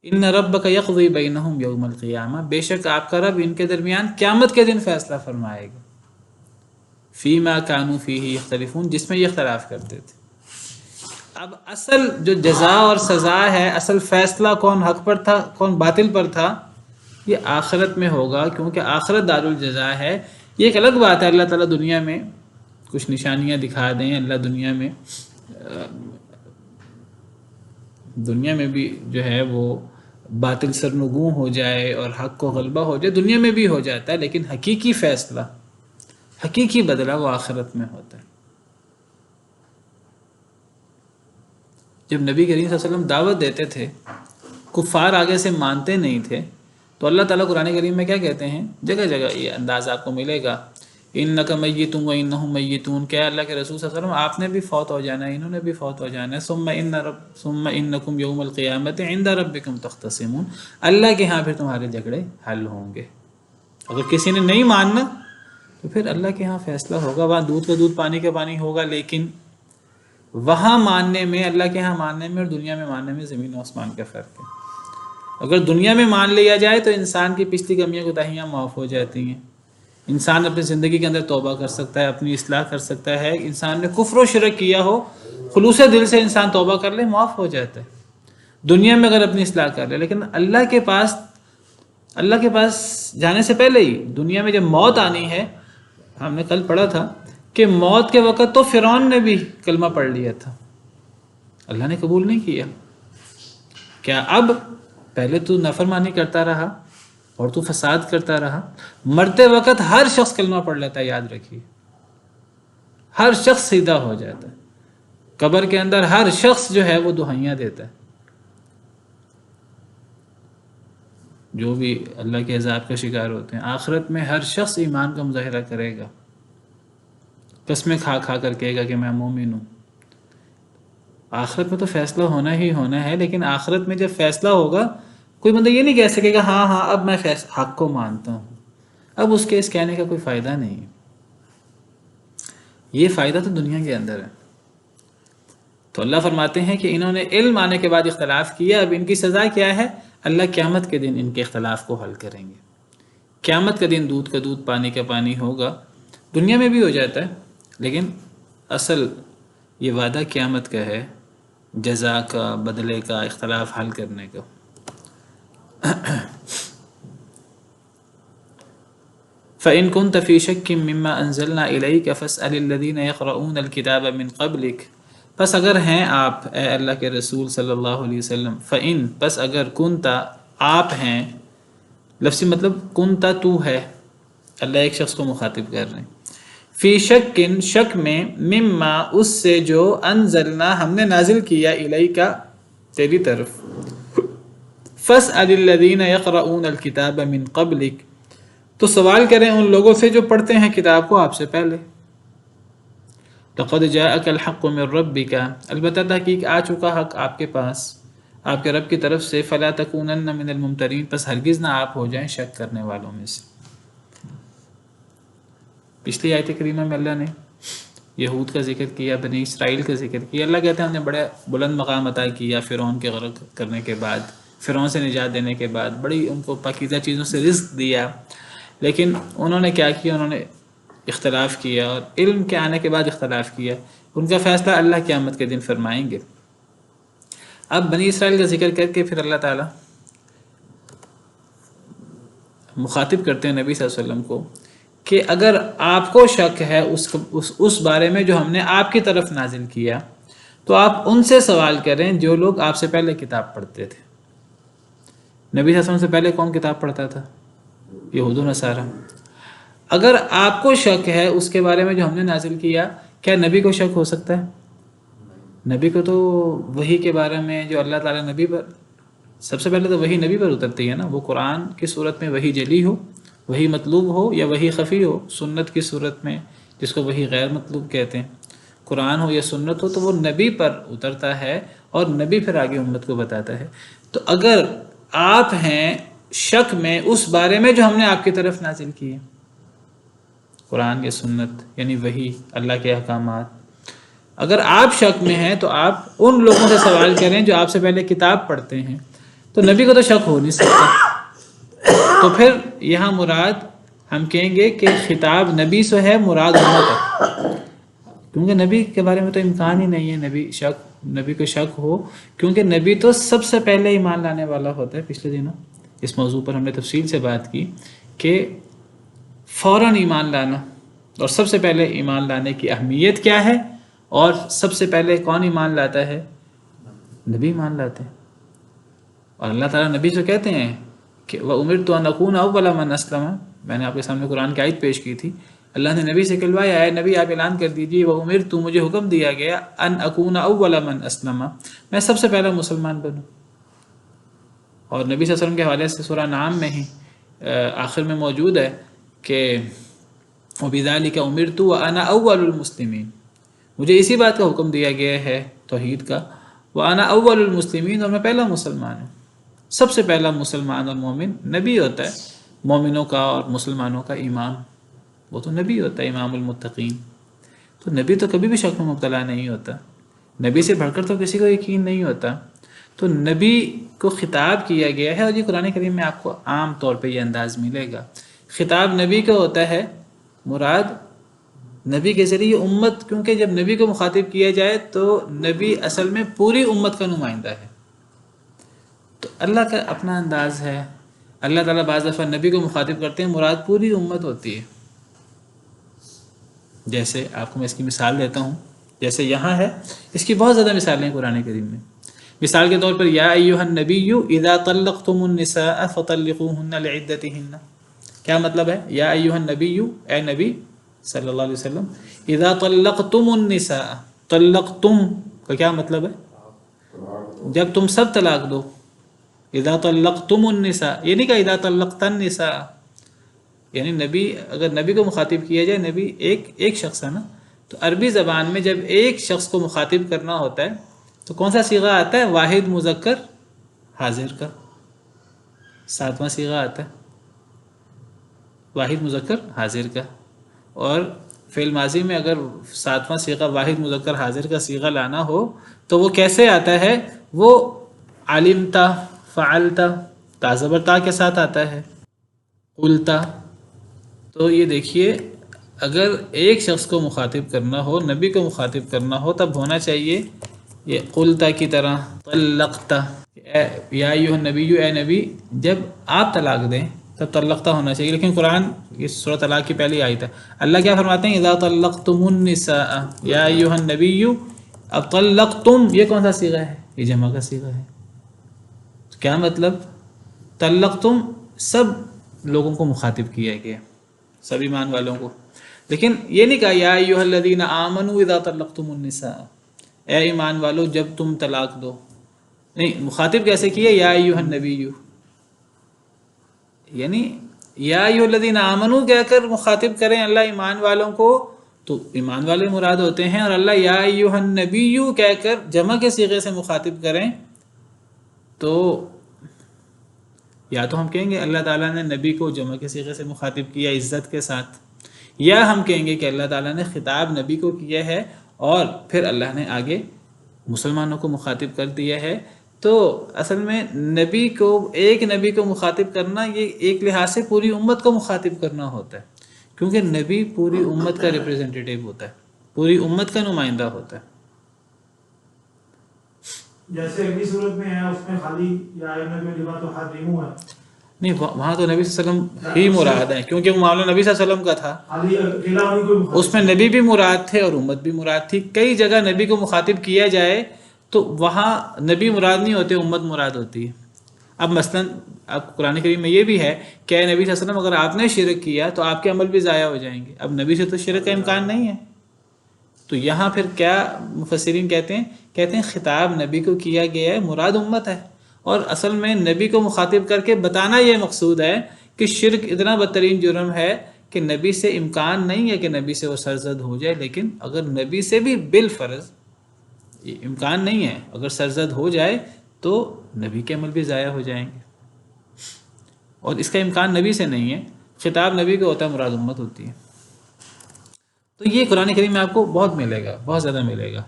ان ربک یقضی بینہم یوم القیامہ، بے شک آپ کا رب ان کے درمیان قیامت کے دن فیصلہ فرمائے گا. فیما کانوا فیہ یختلفون، جس میں یہ اختلاف کرتے تھے. اب اصل جو جزا اور سزا ہے، اصل فیصلہ کون حق پر تھا کون باطل پر تھا، یہ آخرت میں ہوگا، کیونکہ آخرت دار الجزا ہے. یہ ایک الگ بات ہے اللہ تعالیٰ دنیا میں کچھ نشانیاں دکھا دیں، اللہ دنیا میں بھی جو ہے وہ باطل سرنگوں ہو جائے اور حق کو غلبہ ہو جائے، دنیا میں بھی ہو جاتا ہے، لیکن حقیقی فیصلہ، حقیقی بدلہ وہ آخرت میں ہوتا ہے. جب نبی کریم صلی اللہ علیہ وسلم دعوت دیتے تھے، کفار آگے سے مانتے نہیں تھے، تو اللہ تعالیٰ قرآن کریم میں کیا کہتے ہیں؟ جگہ جگہ یہ انداز آپ کو ملے گا انک میتون و انہم میتون، کہ اللہ کے رسول صلی اللہ علیہ وسلم آپ نے بھی فوت ہو جانا ہے، انہوں نے بھی فوت ہو جانا ہے، ثم انکم یوم القیامت عند ربکم تختصمون، اللہ کے ہاں پھر تمہارے جھگڑے حل ہوں گے۔ اگر کسی نے نہیں ماننا تو پھر اللہ کے ہاں فیصلہ ہوگا، وہاں دودھ کا دودھ پانی کا پانی ہوگا، لیکن وہاں ماننے میں، اللہ کے ہاں ماننے میں اور دنیا میں ماننے میں زمین و آسمان کا فرق ہے۔ اگر دنیا میں مان لیا جائے تو انسان کی پچھلی کمیاں کوتاہیاں معاف ہو جاتی ہیں، انسان اپنی زندگی کے اندر توبہ کر سکتا ہے، اپنی اصلاح کر سکتا ہے، انسان نے کفر و شرک کیا ہو، خلوص دل سے انسان توبہ کر لے، معاف ہو جاتا ہے دنیا میں اگر اپنی اصلاح کر لے۔ لیکن اللہ کے پاس جانے سے پہلے ہی دنیا میں جب موت آنی ہے، ہم نے کل پڑھا تھا کہ موت کے وقت تو فرعون نے بھی کلمہ پڑھ لیا تھا، اللہ نے قبول نہیں کیا۔ کیا اب پہلے تو نافرمانی کرتا رہا اور تو فساد کرتا رہا، مرتے وقت ہر شخص کلمہ پڑھ لیتا ہے، یاد رکھیے، ہر شخص سیدھا ہو جاتا ہے، قبر کے اندر ہر شخص جو ہے وہ دہائیاں دیتا ہے، جو بھی اللہ کے عذاب کا شکار ہوتے ہیں۔ آخرت میں ہر شخص ایمان کا مظاہرہ کرے گا، قسمیں کھا کھا کر کہے گا کہ میں مومن ہوں۔ آخرت میں تو فیصلہ ہونا ہی ہونا ہے، لیکن آخرت میں جب فیصلہ ہوگا کوئی بندہ یہ نہیں کہہ سکے گا ہاں ہاں اب میں حق کو مانتا ہوں، اب اس کے اس کہنے کا کوئی فائدہ نہیں ہے، یہ فائدہ تو دنیا کے اندر ہے۔ تو اللہ فرماتے ہیں کہ انہوں نے علم آنے کے بعد اختلاف کیا، اب ان کی سزا کیا ہے؟ اللہ قیامت کے دن ان کے اختلاف کو حل کریں گے۔ قیامت کا دن دودھ کا دودھ پانی کا پانی ہوگا، دنیا میں بھی ہو جاتا ہے، لیکن اصل یہ وعدہ قیامت کا ہے، جزا کا، بدلے کا، اختلاف حل کرنے کا۔ فَإِن كُنْتَ فِي شَكٍّ مِّمَّا أَنزَلْنَا إِلَيْكَ فَاسْأَلِ الَّذِينَ يَقْرَؤُونَ الْكِتَابَ مِن قَبْلِكَ، پس اگر ہیں آپ اے اللہ کے رسول صلی اللہ علیہ وسلم، فَإِن پس اگر كُنْتَ آپ ہیں، لفظی مطلب كُنْتَ تو ہے، اللہ ایک شخص کو مخاطب کر رہے ہیں، فی شکن شک میں، مما اس سے جو، انزلنا ہم نے نازل کیا، الیک تیری طرف، فاسأل الذین یقرؤون الکتاب من قبلک تو سوال کریں ان لوگوں سے جو پڑھتے ہیں کتاب کو آپ سے پہلے، لقد جاءک الحق من ربک البتہ تحقیق آ چکا حق آپ کے پاس آپ کے رب کی طرف سے، فلا تکونن من الممترین پس ہرگز نہ آپ ہو جائیں شک کرنے والوں میں سے۔ پچھلی آیت کریمہ میں اللہ نے یہود کا ذکر کیا، بنی اسرائیل کا ذکر کیا۔ اللہ کہتے ہیں ہم نے بڑے بلند مقام عطا کیا فرعون کے غرق کرنے کے بعد، فرعون سے نجات دینے کے بعد، بڑی ان کو پاکیزہ چیزوں سے رزق دیا، لیکن انہوں نے کیا کیا؟ انہوں نے اختلاف کیا، اور علم کے آنے کے بعد اختلاف کیا۔ ان کا فیصلہ اللہ قیامت کے دن فرمائیں گے۔ اب بنی اسرائیل کا ذکر کر کے پھر اللہ تعالیٰ مخاطب کرتے ہیں نبی صلی اللہ علیہ وسلم کو کہ اگر آپ کو شک ہے اس بارے میں جو ہم نے آپ کی طرف نازل کیا، تو آپ ان سے سوال کریں جو لوگ آپ سے پہلے کتاب پڑھتے تھے۔ نبی صلی اللہ علیہ وسلم سے پہلے کون کتاب پڑھتا تھا؟ یہود و نصارہ۔ اگر آپ کو شک ہے اس کے بارے میں جو ہم نے نازل کیا، کیا نبی کو شک ہو سکتا ہے؟ نبی کو تو وحی کے بارے میں جو اللہ تعالیٰ نبی پر، سب سے پہلے تو وحی نبی پر اترتی ہے نا، وہ قرآن کی صورت میں وحی جلی ہو، وحی مطلوب ہو، یا وحی خفی ہو سنت کی صورت میں جس کو وحی غیر مطلوب کہتے ہیں، قرآن ہو یا سنت ہو، تو وہ نبی پر اترتا ہے اور نبی پھر آگے امت کو بتاتا ہے۔ تو اگر آپ ہیں شک میں اس بارے میں جو ہم نے آپ کی طرف نازل کی ہے، قرآن یا سنت یعنی وحی، اللہ کے احکامات، اگر آپ شک میں ہیں تو آپ ان لوگوں سے سوال کریں جو آپ سے پہلے کتاب پڑھتے ہیں۔ تو نبی کو تو شک ہو نہیں سکتا، تو پھر یہاں مراد ہم کہیں گے کہ خطاب نبی سے ہے، مراد امت ہے، کیونکہ نبی کے بارے میں تو امکان ہی نہیں ہے نبی کو شک ہو، کیونکہ نبی تو سب سے پہلے ایمان لانے والا ہوتا ہے۔ پچھلے دنوں اس موضوع پر ہم نے تفصیل سے بات کی کہ فوراً ایمان لانا اور سب سے پہلے ایمان لانے کی اہمیت کیا ہے، اور سب سے پہلے کون ایمان لاتا ہے؟ نبی ایمان لاتے ہیں۔ اور اللہ تعالیٰ نبی سے کہتے ہیں کہ وَأُمِرْتُ أَنْ أَكُونَ أَوَّلَ مَنْ أَسْلَمَ، میں نے آپ کے سامنے قرآن کی آیت پیش کی تھی، اللہ نے نبی سے کہلوایا ہے نبی آپ اعلان کر دیجیے وَأُمِرْتُ مجھے حکم دیا گیا أَنْ أَكُونَ أَوَّلَ مَنْ أَسْلَمَ میں سب سے پہلا مسلمان بنوں۔ اور نبی صلی اللہ علیہ وسلم کے حوالے سے سورہ نعام میں ہی آخر میں موجود ہے کہ وَبِذَلِكَ أُمِرْتُ وَأَنَا أَوَّلُ الْمُسْلِمِينَ، مجھے اسی بات کا حکم دیا گیا ہے توحید کا، وَأَنَا أَوَّلُ الْمُسْلِمِينَ، اور میں پہلا مسلمان ہوں۔ سب سے پہلا مسلمان اور مومن نبی ہوتا ہے، مومنوں کا اور مسلمانوں کا امام، وہ تو نبی ہوتا ہے، امام المتقین۔ تو نبی تو کبھی بھی شک میں مبتلا نہیں ہوتا، نبی سے بڑھ کر تو کسی کو یقین نہیں ہوتا۔ تو نبی کو خطاب کیا گیا ہے، اور یہ قرآن کریم میں آپ کو عام طور پہ یہ انداز ملے گا، خطاب نبی کا ہوتا ہے، مراد نبی کے ذریعے امت، کیونکہ جب نبی کو مخاطب کیا جائے تو نبی اصل میں پوری امت کا نمائندہ ہے۔ تو اللہ کا اپنا انداز ہے، اللہ تعالیٰ بعض دفعہ نبی کو مخاطب کرتے ہیں، مراد پوری امت ہوتی ہے۔ جیسے آپ کو میں اس کی مثال دیتا ہوں، جیسے یہاں ہے، اس کی بہت زیادہ مثالیں ہیں قرآن کریم میں۔ مثال کے طور پر یا ایھا النبی اذا طلقتم النساء فطلقوهن لعدتهن، کیا مطلب ہے؟ یا ایھا النبی، اے نبی صلی اللہ علیہ وسلم، اذا طلقتم النساء، طلقتم کا کیا مطلب ہے؟ جب تم سب طلاق دو۔ اذا طلقتم النساء، یہ نہیں کہ اذا طلقت النساء، یعنی نبی، اگر نبی کو مخاطب کیا جائے، نبی ایک شخص ہے نا، تو عربی زبان میں جب ایک شخص کو مخاطب کرنا ہوتا ہے تو کون سا صیغہ آتا ہے؟ واحد مذکر حاضر کا، 7واں صیغہ آتا ہے واحد مذکر حاضر کا۔ اور فعل ماضی میں اگر 7واں صیغہ واحد مذکر حاضر کا صیغہ لانا ہو تو وہ کیسے آتا ہے؟ وہ علمتا، فعلتا، تا زبر تا کے ساتھ آتا ہے، قلتا۔ تو یہ دیکھیے، اگر ایک شخص کو مخاطب کرنا ہو، نبی کو مخاطب کرنا ہو، تب ہونا چاہیے یہ قلتا کی طرح، طلقتا، یا ایھا النبی، اے نبی، جب آپ طلاق دیں تب طلقتا ہونا چاہیے۔ لیکن قرآن یہ سورۃ طلاق کی پہلی آیت ہے، اللہ کیا فرماتے ہیں؟ اذا طلقتم النساء یا ایھا النبی، اب طلقتم یہ کون سا صیغہ ہے؟ یہ جمع کا صیغہ ہے۔ کیا مطلب؟ طلقتم سب لوگوں کو مخاطب کیا گیا، سب ایمان والوں کو، لیکن یہ نہیں کہا یا ایھا الذین آمنوا اذا طلقتم النساء، اے ایمان والو جب تم طلاق دو، نہیں، مخاطب کیسے کیا؟ یا ایھا النبی، یعنی یا ایھا الذین آمنوا کہہ کر مخاطب کریں اللہ ایمان والوں کو، تو ایمان والے مراد ہوتے ہیں، اور اللہ یا ایھا النبی کہہ کر جمع کے صیغے سے مخاطب کریں تو یا تو ہم کہیں گے اللہ تعالیٰ نے نبی کو جمع کے صیغے سے مخاطب کیا عزت کے ساتھ، یا ہم کہیں گے کہ اللہ تعالیٰ نے خطاب نبی کو کیا ہے اور پھر اللہ نے آگے مسلمانوں کو مخاطب کر دیا ہے۔ تو اصل میں نبی کو، ایک نبی کو مخاطب کرنا، یہ ایک لحاظ سے پوری امت کو مخاطب کرنا ہوتا ہے، کیونکہ نبی پوری امت کا ریپریزنٹیٹیو ہوتا ہے، پوری امت کا نمائندہ ہوتا ہے۔ جیسے اگلی صورت میں ہے، اس میں خالی یا نبی لما تحرمو ہے، نہیں، وہاں تو نبی صلی اللہ علیہ وسلم ہی مراد ہے، کیونکہ وہ معاملہ نبی صلی اللہ علیہ وسلم کا تھا، اس میں نبی بھی مراد تھے اور امت بھی مراد تھی۔ کئی جگہ نبی کو مخاطب کیا جائے تو وہاں نبی مراد نہیں ہوتے، امت مراد ہوتی ہے۔ اب مثلاً اب قرآن کریم میں یہ بھی ہے کہ اے نبی صلی اللہ علیہ وسلم، اگر آپ نے شرک کیا تو آپ کے عمل بھی ضائع ہو جائیں گے۔ اب نبی سے تو شرک کا امکان نہیں ہے، تو یہاں پھر کیا مفسرین کہتے ہیں خطاب نبی کو کیا گیا ہے، مراد امت ہے، اور اصل میں نبی کو مخاطب کر کے بتانا یہ مقصود ہے کہ شرک اتنا بدترین جرم ہے کہ نبی سے امکان نہیں ہے کہ نبی سے وہ سرزد ہو جائے، لیکن اگر نبی سے بھی بالفرض یہ امکان نہیں ہے، اگر سرزد ہو جائے تو نبی کے عمل بھی ضائع ہو جائیں گے، اور اس کا امکان نبی سے نہیں ہے، خطاب نبی کو ہوتا ہے، مراد امت ہوتی ہے۔ تو یہ قرآن کریم میں آپ کو بہت ملے گا، بہت زیادہ ملے گا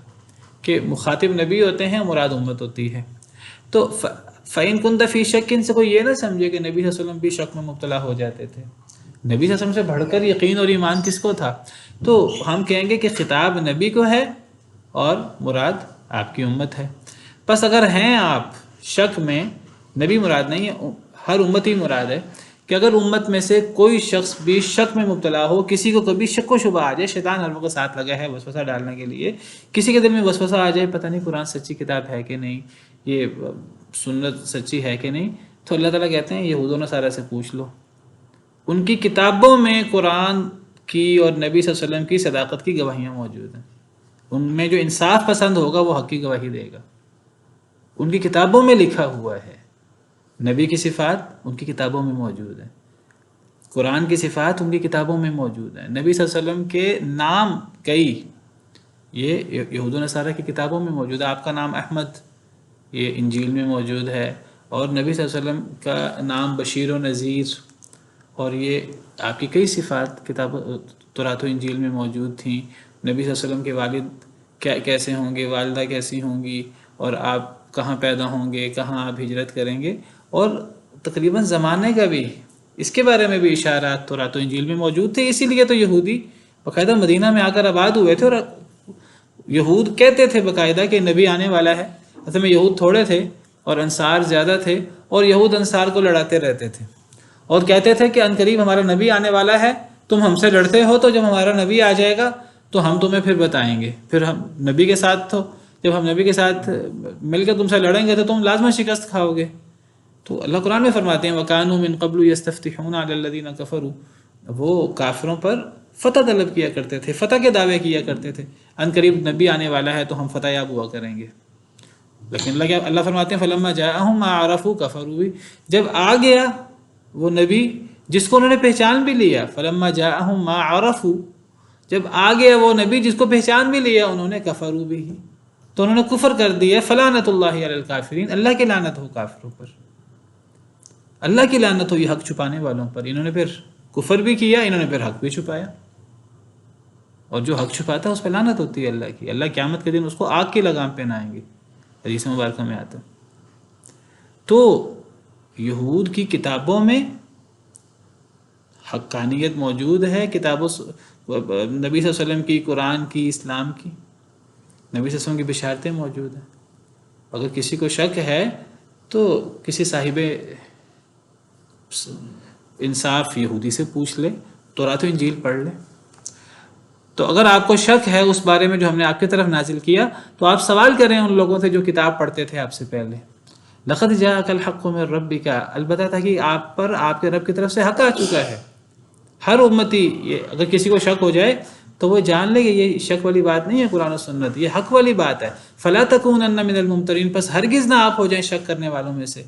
کہ مخاطب نبی ہوتے ہیں، مراد امت ہوتی ہے۔ تو فَإِن كُنْتَ فِي شَكٍ سے کوئی یہ نہ سمجھے کہ نبی صلی اللہ علیہ وسلم بھی شک میں مبتلا ہو جاتے تھے۔ نبی صلی اللہ علیہ وسلم سے بڑھ کر یقین اور ایمان کس کو تھا؟ تو ہم کہیں گے کہ خطاب نبی کو ہے اور مراد آپ کی امت ہے۔ پس اگر ہیں آپ شک میں، نبی مراد نہیں ہے، ہر امت ہی مراد ہے، کہ اگر امت میں سے کوئی شخص بھی شک میں مبتلا ہو، کسی کو کبھی شک و شبہ آ جائے، شیطان ہر وقت ساتھ لگا ہے وسوسہ ڈالنے کے لیے، کسی کے دل میں وسوسہ آ جائے پتہ نہیں قرآن سچی کتاب ہے کہ نہیں، یہ سنت سچی ہے کہ نہیں، تو اللہ تعالیٰ کہتے ہیں یہود و نصارہ سے پوچھ لو، ان کی کتابوں میں قرآن کی اور نبی صلی اللہ علیہ وسلم کی صداقت کی گواہیاں موجود ہیں، ان میں جو انصاف پسند ہوگا وہ حق کی گواہی دے گا، ان کی کتابوں میں لکھا ہوا ہے، نبی کی صفات ان کی کتابوں میں موجود ہیں۔ قرآن کی صفات ان کی کتابوں میں موجود ہیں، نبی صلی اللہ علیہ وسلم کے نام کئی یہ یہود و نصارہ کی کتابوں میں موجود ہے، آپ کا نام احمد یہ انجیل میں موجود ہے، اور نبی صلی اللہ علیہ وسلم کا نام بشیر و نذیر، اور یہ آپ کی کئی صفات کتاب تورات و انجیل میں موجود تھیں۔ نبی صلی اللہ علیہ وسلم کے والد کیسے ہوں گے، والدہ کیسی ہوں گی، اور آپ کہاں پیدا ہوں گے، کہاں آپ ہجرت کریں گے، اور تقریباً زمانے کا بھی اس کے بارے میں بھی اشارات تورات و انجیل میں موجود تھے۔ اسی لیے تو یہودی باقاعدہ مدینہ میں آ کر آباد ہوئے تھے، اور یہود کہتے تھے باقاعدہ کہ نبی آنے والا ہے۔ اصل میں یہود تھوڑے تھے اور انصار زیادہ تھے، اور یہود انصار کو لڑاتے رہتے تھے اور کہتے تھے کہ عنقریب ہمارا نبی آنے والا ہے، تم ہم سے لڑتے ہو، تو جب ہمارا نبی آ جائے گا تو ہم تمہیں پھر بتائیں گے، پھر ہم نبی کے ساتھ تو جب ہم نبی کے ساتھ مل کر تم سے لڑیں گے تو تم لازماً شکست کھاؤ گے۔ تو اللہ قرآن میں فرماتے ہیں وَكَانُوا مِن قَبْلُ يَسْتَفْتِحُونَ عَلَى الَّذِينَ كَفَرُوا، وہ کافروں پر فتح طلب کیا کرتے تھے، فتح کے دعوے کیا کرتے تھے، عنقریب نبی آنے والا ہے تو ہم فتح یاب ہوا کریں گے۔ لیکن اللہ فرماتے ہیں فَلَمَّا جَاءَهُم مَا عَرَفُوا كَفَرُوا بِهِ، جب آ گیا وہ نبی جس کو انہوں نے پہچان بھی لیا، فَلَمَّا جَاءَهُم مَا عَرَفُوا، جب آ گیا وہ نبی جس کو پہچان بھی لیا انہوں نے، كَفَرُوا بِهِ، تو انہوں نے کفر کر دیا۔ فَلَعنَةُ اللَّهِ عَلَى الْكَافِرِينَ، اللہ کی لعنت ہو کافروں پر، اللہ کی لعنت ہو یہ حق چھپانے والوں پر۔ انہوں نے پھر کفر بھی کیا، انہوں نے پھر حق بھی چھپایا، اور جو حق چھپاتا ہے اس پہ لعنت ہوتی ہے اللہ کی۔ اللہ قیامت کے دن اس کو آگ کی لگام پہنائیں گے، حدیث مبارکہ میں آتا ہے۔ تو یہود کی کتابوں میں حقانیت موجود ہے، نبی صلی اللہ علیہ وسلم کی، قرآن کی، اسلام کی، نبی صلی اللہ علیہ وسلم کی بشارتیں موجود ہیں۔ اگر کسی کو شک ہے تو کسی صاحب انصاف یہودی سے پوچھ لے، تورات و انجیل پڑھ لے۔ تو اگر آپ کو شک ہے اس بارے میں جو ہم نے آپ کی طرف نازل کیا تو آپ سوال کریں ان لوگوں سے جو کتاب پڑھتے تھے آپ سے پہلے۔ لَقَدْ جَاءَكَ الْحَقُّ مِن رَبِّكَ، البتہ تھا کہ آپ پر آپ کے رب کی طرف سے حق آ چکا ہے۔ ہر امتی اگر کسی کو شک ہو جائے تو وہ جان لے کہ یہ شک والی بات نہیں ہے، قرآن و سنت یہ حق والی بات ہے۔ فَلَا تَكُونَنَّ مِنَ الْمُمْتَرِينَ، پس ہرگز نہ آپ ہو جائیں شک کرنے والوں میں سے۔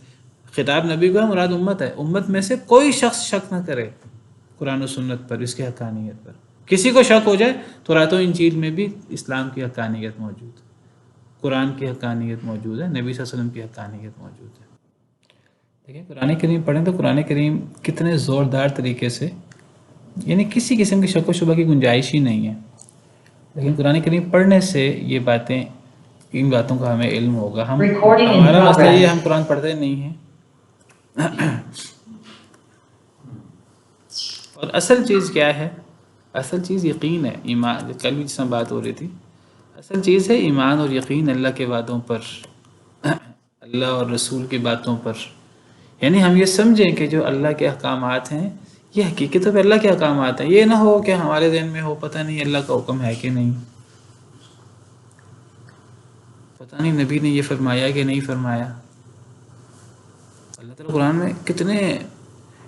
خطاب نبی کو ہے، مراد امت ہے، امت میں سے کوئی شخص شک نہ کرے قرآن و سنت پر، اس کی حقانیت پر۔ کسی کو شک ہو جائے تو تورات و انجیل میں بھی اسلام کی حقانیت موجود ہے، قرآن کی حقانیت موجود ہے، نبی صلی اللہ علیہ وسلم کی حقانیت موجود ہے۔ دیکھیں قرآن کریم پڑھیں تو قرآن کریم کتنے زوردار طریقے سے، یعنی کسی قسم کی شک و شبہ کی گنجائش ہی نہیں ہے، لیکن قرآن کریم پڑھنے سے یہ باتیں، ان باتوں کا ہمیں علم ہوگا۔ ہمارا مسئلہ یہ ہم قرآن پڑھتے نہیں ہیں، اور اصل چیز کیا ہے؟ اصل چیز یقین ہے، ایمان۔ کل بھی جس میں بات ہو رہی تھی، اصل چیز ہے ایمان اور یقین اللہ کے وعدوں پر، اللہ اور رسول کی باتوں پر۔ یعنی ہم یہ سمجھیں کہ جو اللہ کے احکامات ہیں یہ حقیقت طور پہ اللہ کے احکامات ہیں، یہ نہ ہو کہ ہمارے ذہن میں ہو پتہ نہیں اللہ کا حکم ہے کہ نہیں، پتہ نہیں نبی نے یہ فرمایا کہ نہیں فرمایا۔ اللہ تعالیٰ قرآن میں کتنے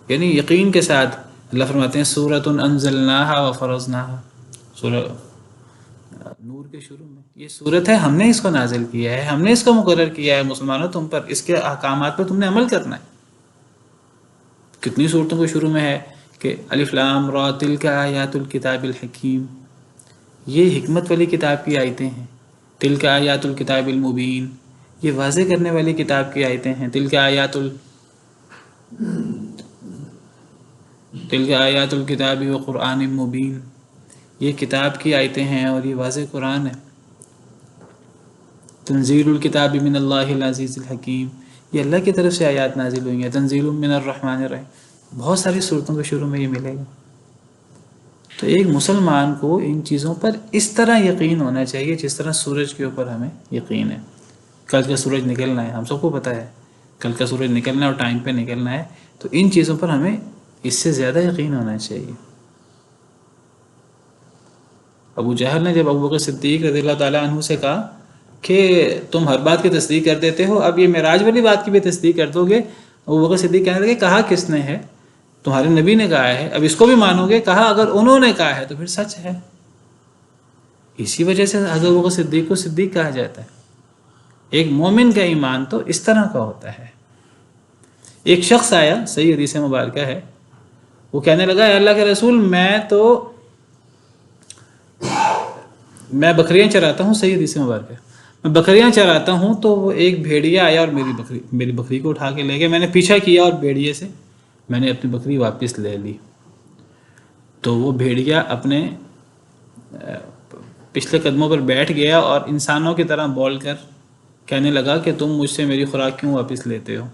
یعنی یقین کے ساتھ اللہ فرماتے ہیں سورۃ انزلناہا وفرضناہا، سورہ نور کے شروع میں یہ صورت ہے، ہم نے اس کو نازل کیا ہے، ہم نے اس کو مقرر کیا ہے، مسلمانوں تم پر اس کے احکامات پر تم نے عمل کرنا ہے۔ کتنی صورتوں کے شروع میں ہے کہ الف لام را تلک آیات الکتاب الحکیم، یہ حکمت والی کتاب کی آیتیں ہیں۔ تلک آیات الکتاب المبین، یہ واضح کرنے والی کتاب کی آیتیں ہیں۔ تلک آیات الکتاب و قرآن مبین، یہ کتاب کی آیتیں ہیں اور یہ واضح قرآن ہے۔ تنزیل الکتاب من اللہ العزیز الحکیم، یہ اللہ کی طرف سے آیات نازل ہوئی ہیں۔ تنزیل من الرحمن الرحیم، بہت ساری صورتوں کے شروع میں یہ ملے گا۔ تو ایک مسلمان کو ان چیزوں پر اس طرح یقین ہونا چاہیے جس طرح سورج کے اوپر ہمیں یقین ہے۔ کل کا سورج نکلنا ہے، ہم سب کو پتہ ہے کل کا سورج نکلنا ہے اور ٹائم پہ نکلنا ہے، تو ان چیزوں پر ہمیں اس سے زیادہ یقین ہونا چاہیے۔ ابو جہل نے جب ابو بکر صدیق رضی اللہ تعالیٰ عنہ سے کہا کہ تم ہر بات کی تصدیق کر دیتے ہو، اب یہ معراج والی بات کی بھی تصدیق کر دو گے؟ ابو بکر صدیق کہنے لگے کہا کس نے ہے؟ تمہارے نبی نے کہا ہے، اب اس کو بھی مانو گے؟ کہا اگر انہوں نے کہا ہے تو پھر سچ ہے۔ اسی وجہ سے حضرت ابو بکر صدیق کو صدیق کہا جاتا ہے۔ ایک مومن کا ایمان تو اس طرح کا ہوتا ہے۔ ایک شخص آیا، صحیح حدیث مبارکہ ہے، وہ کہنے لگا اے اللہ کے رسول میں بکریاں چراتا ہوں، صحیح حدیث مبارک ہے، میں بکریاں چراتا ہوں تو وہ ایک بھیڑیا آیا اور میری بکری کو اٹھا کے لے گیا، میں نے پیچھا کیا اور بھیڑیے سے میں نے اپنی بکری واپس لے لی۔ تو وہ بھیڑیا اپنے پچھلے قدموں پر بیٹھ گیا اور انسانوں کی طرح بول کر کہنے لگا کہ تم مجھ سے میری خوراک کیوں واپس لیتے ہو؟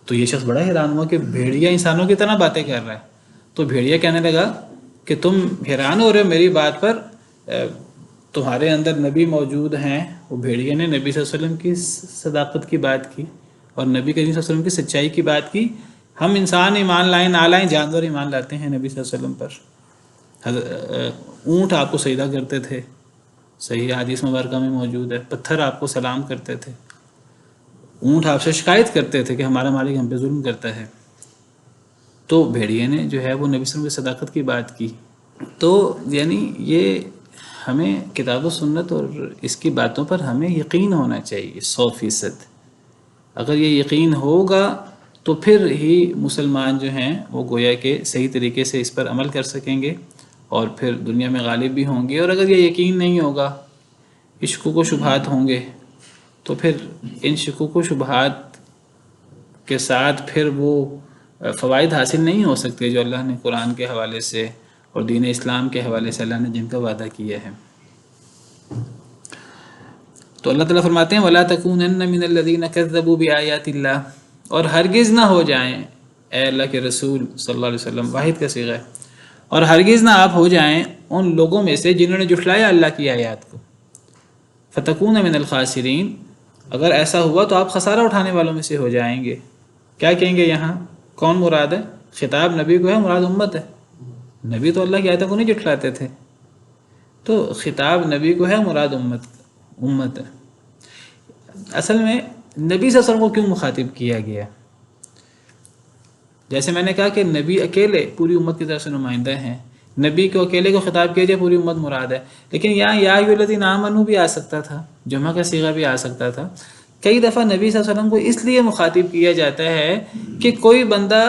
تو یہ شخص بڑا حیران ہوا کہ بھیڑیا انسانوں کی طرح باتیں کر رہا ہے۔ تو بھیڑیا کہنے لگا کہ تم حیران ہو رہے ہو میری بات پر، تمہارے اندر نبی موجود ہیں۔ وہ بھیڑیا نے نبی صلی اللہ علیہ وسلم کی صداقت کی بات کی اور نبی کریم صلی اللہ علیہ وسلم کی سچائی کی بات کی۔ ہم انسان ایمان لائیں نہ لائیں، جانور ایمان لاتے ہیں نبی صلی اللہ علیہ وسلم پر۔ اونٹ آپ کو سجدہ کرتے تھے، صحیح حدیث مبارکہ میں موجود ہے، پتھر آپ کو سلام کرتے تھے، اونٹ آپ سے شکایت کرتے تھے کہ ہمارا مالک ہم پہ ظلم کرتا ہے۔ تو بھیڑیے نے جو ہے وہ نبی صلی اللہ علیہ وسلم کی صداقت کی بات کی۔ تو یعنی یہ ہمیں کتاب و سنت اور اس کی باتوں پر ہمیں یقین ہونا چاہیے 100%۔ اگر یہ یقین ہوگا تو پھر ہی مسلمان جو ہیں وہ گویا کہ صحیح طریقے سے اس پر عمل کر سکیں گے اور پھر دنیا میں غالب بھی ہوں گے۔ اور اگر یہ یقین نہیں ہوگا، شکوک و شبہات ہوں گے، تو پھر ان شکوک و شبہات کے ساتھ پھر وہ فوائد حاصل نہیں ہو سکتے جو اللہ نے قرآن کے حوالے سے اور دین اسلام کے حوالے سے اللہ نے جن کا وعدہ کیا ہے۔ تو اللہ تعالیٰ فرماتے ہیں وَلَا تَكُونَنَّ مِنَ الَّذِينَ كَذَّبُوا بِآيَاتِ اللَّهِ، اور ہرگز نہ ہو جائیں اے اللہ کے رسول صلی اللہ علیہ وسلم، واحد کا صیغہ ہے، اور ہرگز نہ آپ ہو جائیں ان لوگوں میں سے جنہوں نے جھٹلایا اللہ کی آیات کو۔ فَتَكُونَ مِنَ الْخَاسِرِينَ، اگر ایسا ہوا تو آپ خسارہ اٹھانے والوں میں سے ہو جائیں گے۔ کیا کہیں گے یہاں؟ کون مراد ہے؟ خطاب نبی کو ہے، مراد امت ہے؟ نبی تو اللہ کی آیتوں کو نہیں جھٹلاتے تھے، تو خطاب نبی کو ہے، مراد امت ہے۔ اصل میں نبی صلی اللہ علیہ وسلم کو کیوں مخاطب کیا گیا؟ جیسے میں نے کہا کہ نبی اکیلے پوری امت کی طرف سے نمائندہ ہیں، نبی کو اکیلے کو خطاب کیا جائے پوری امت مراد ہے، لیکن یہاں یا ایھا الذین آمنوا بھی آ سکتا تھا، جمع کا صیغہ بھی آ سکتا تھا۔ کئی دفعہ نبی صلی اللہ علیہ وسلم کو اس لیے مخاطب کیا جاتا ہے کہ کوئی بندہ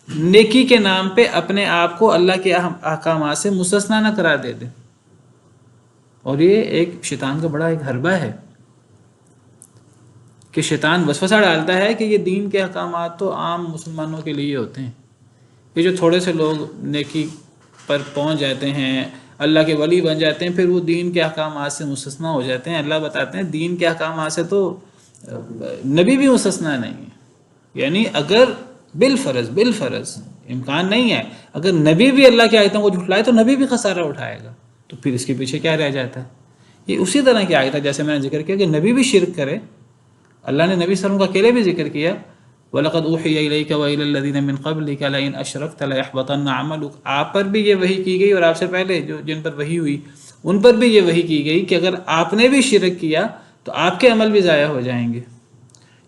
نیکی کے نام پہ اپنے آپ کو اللہ کے احکامات سے مستثنیٰ نہ قرار دے دے، اور یہ ایک شیطان کا بڑا ایک حربہ ہے کہ شیطان وسوسہ ڈالتا ہے کہ یہ دین کے احکامات تو عام مسلمانوں کے لیے ہوتے ہیں، یہ جو تھوڑے سے لوگ نیکی پر پہنچ جاتے ہیں، اللہ کے ولی بن جاتے ہیں، پھر وہ دین کے احکامات سے مستثنیٰ ہو جاتے ہیں۔ اللہ بتاتے ہیں دین کے احکامات سے تو نبی بھی مستثنیٰ نہیں ہے، یعنی اگر بالفرض امکان نہیں ہے، اگر نبی بھی اللہ کی آیتوں کو جھٹلائے تو نبی بھی خسارہ اٹھائے گا، تو پھر اس کے پیچھے کیا رہ جاتا ہے؟ یہ اسی طرح کی آیت ہے جیسے میں نے ذکر کیا کہ نبی بھی شرک کرے، اللہ نے نبی صلی اللہ علیہ وسلم کا اکیلے بھی ذکر کیا وَلَقَدْ أُوحِيَ إِلَيْكَ وَإِلَى الَّذِينَ مِنْ قَبْلِكَ لَئِنْ أَشْرَكْتَ لَيَحْبَطَنَّ عَمَلُكَ، آپ پر بھی یہ وحی کی گئی اور آپ سے پہلے جن پر وحی ہوئی ان پر بھی یہ وحی کی گئی کہ اگر آپ نے بھی شرک کیا تو آپ کے عمل بھی ضائع ہو جائیں گے۔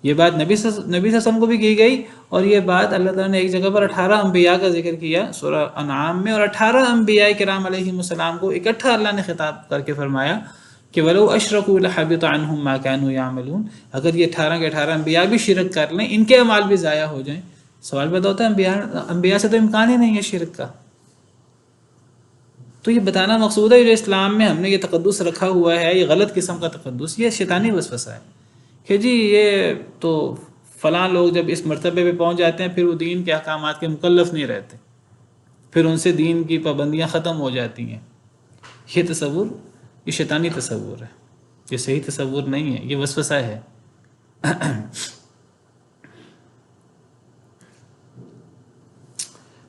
یہ بات نبی صلی اللہ علیہ وسلم کو بھی کی گئی، اور یہ بات اللہ تعالیٰ نے ایک جگہ پر 18 انبیاء کا ذکر کیا سورہ انعام میں، اور 18 انبیاء کرام علیہم السلام کو اکٹھا اللہ نے خطاب کر کے فرمایا کہ وَلَوْ أَشْرَكُوا لَحَبِطَ عَنْهُمْ مَا كَانُوا يَعْمَلُونَ، اگر یہ 18 کے 18 انبیاء بھی شرک کر لیں ان کے اعمال بھی ضائع ہو جائیں۔ سوال پیدا ہوتا ہے انبیاء سے تو امکان ہی نہیں ہے شرک کا، تو یہ بتانا مقصود ہے جو اسلام میں ہم نے یہ تقدس رکھا ہوا ہے، یہ غلط قسم کا تقدس، یہ شیطانی وسوسہ ہے کہ جی یہ تو فلاں لوگ جب اس مرتبے پہ پہنچ جاتے ہیں پھر وہ دین کے احکامات کے مکلف نہیں رہتے، پھر ان سے دین کی پابندیاں ختم ہو جاتی ہیں۔ یہ تصور یہ شیطانی تصور ہے، یہ صحیح تصور نہیں ہے، یہ وسوسہ ہے۔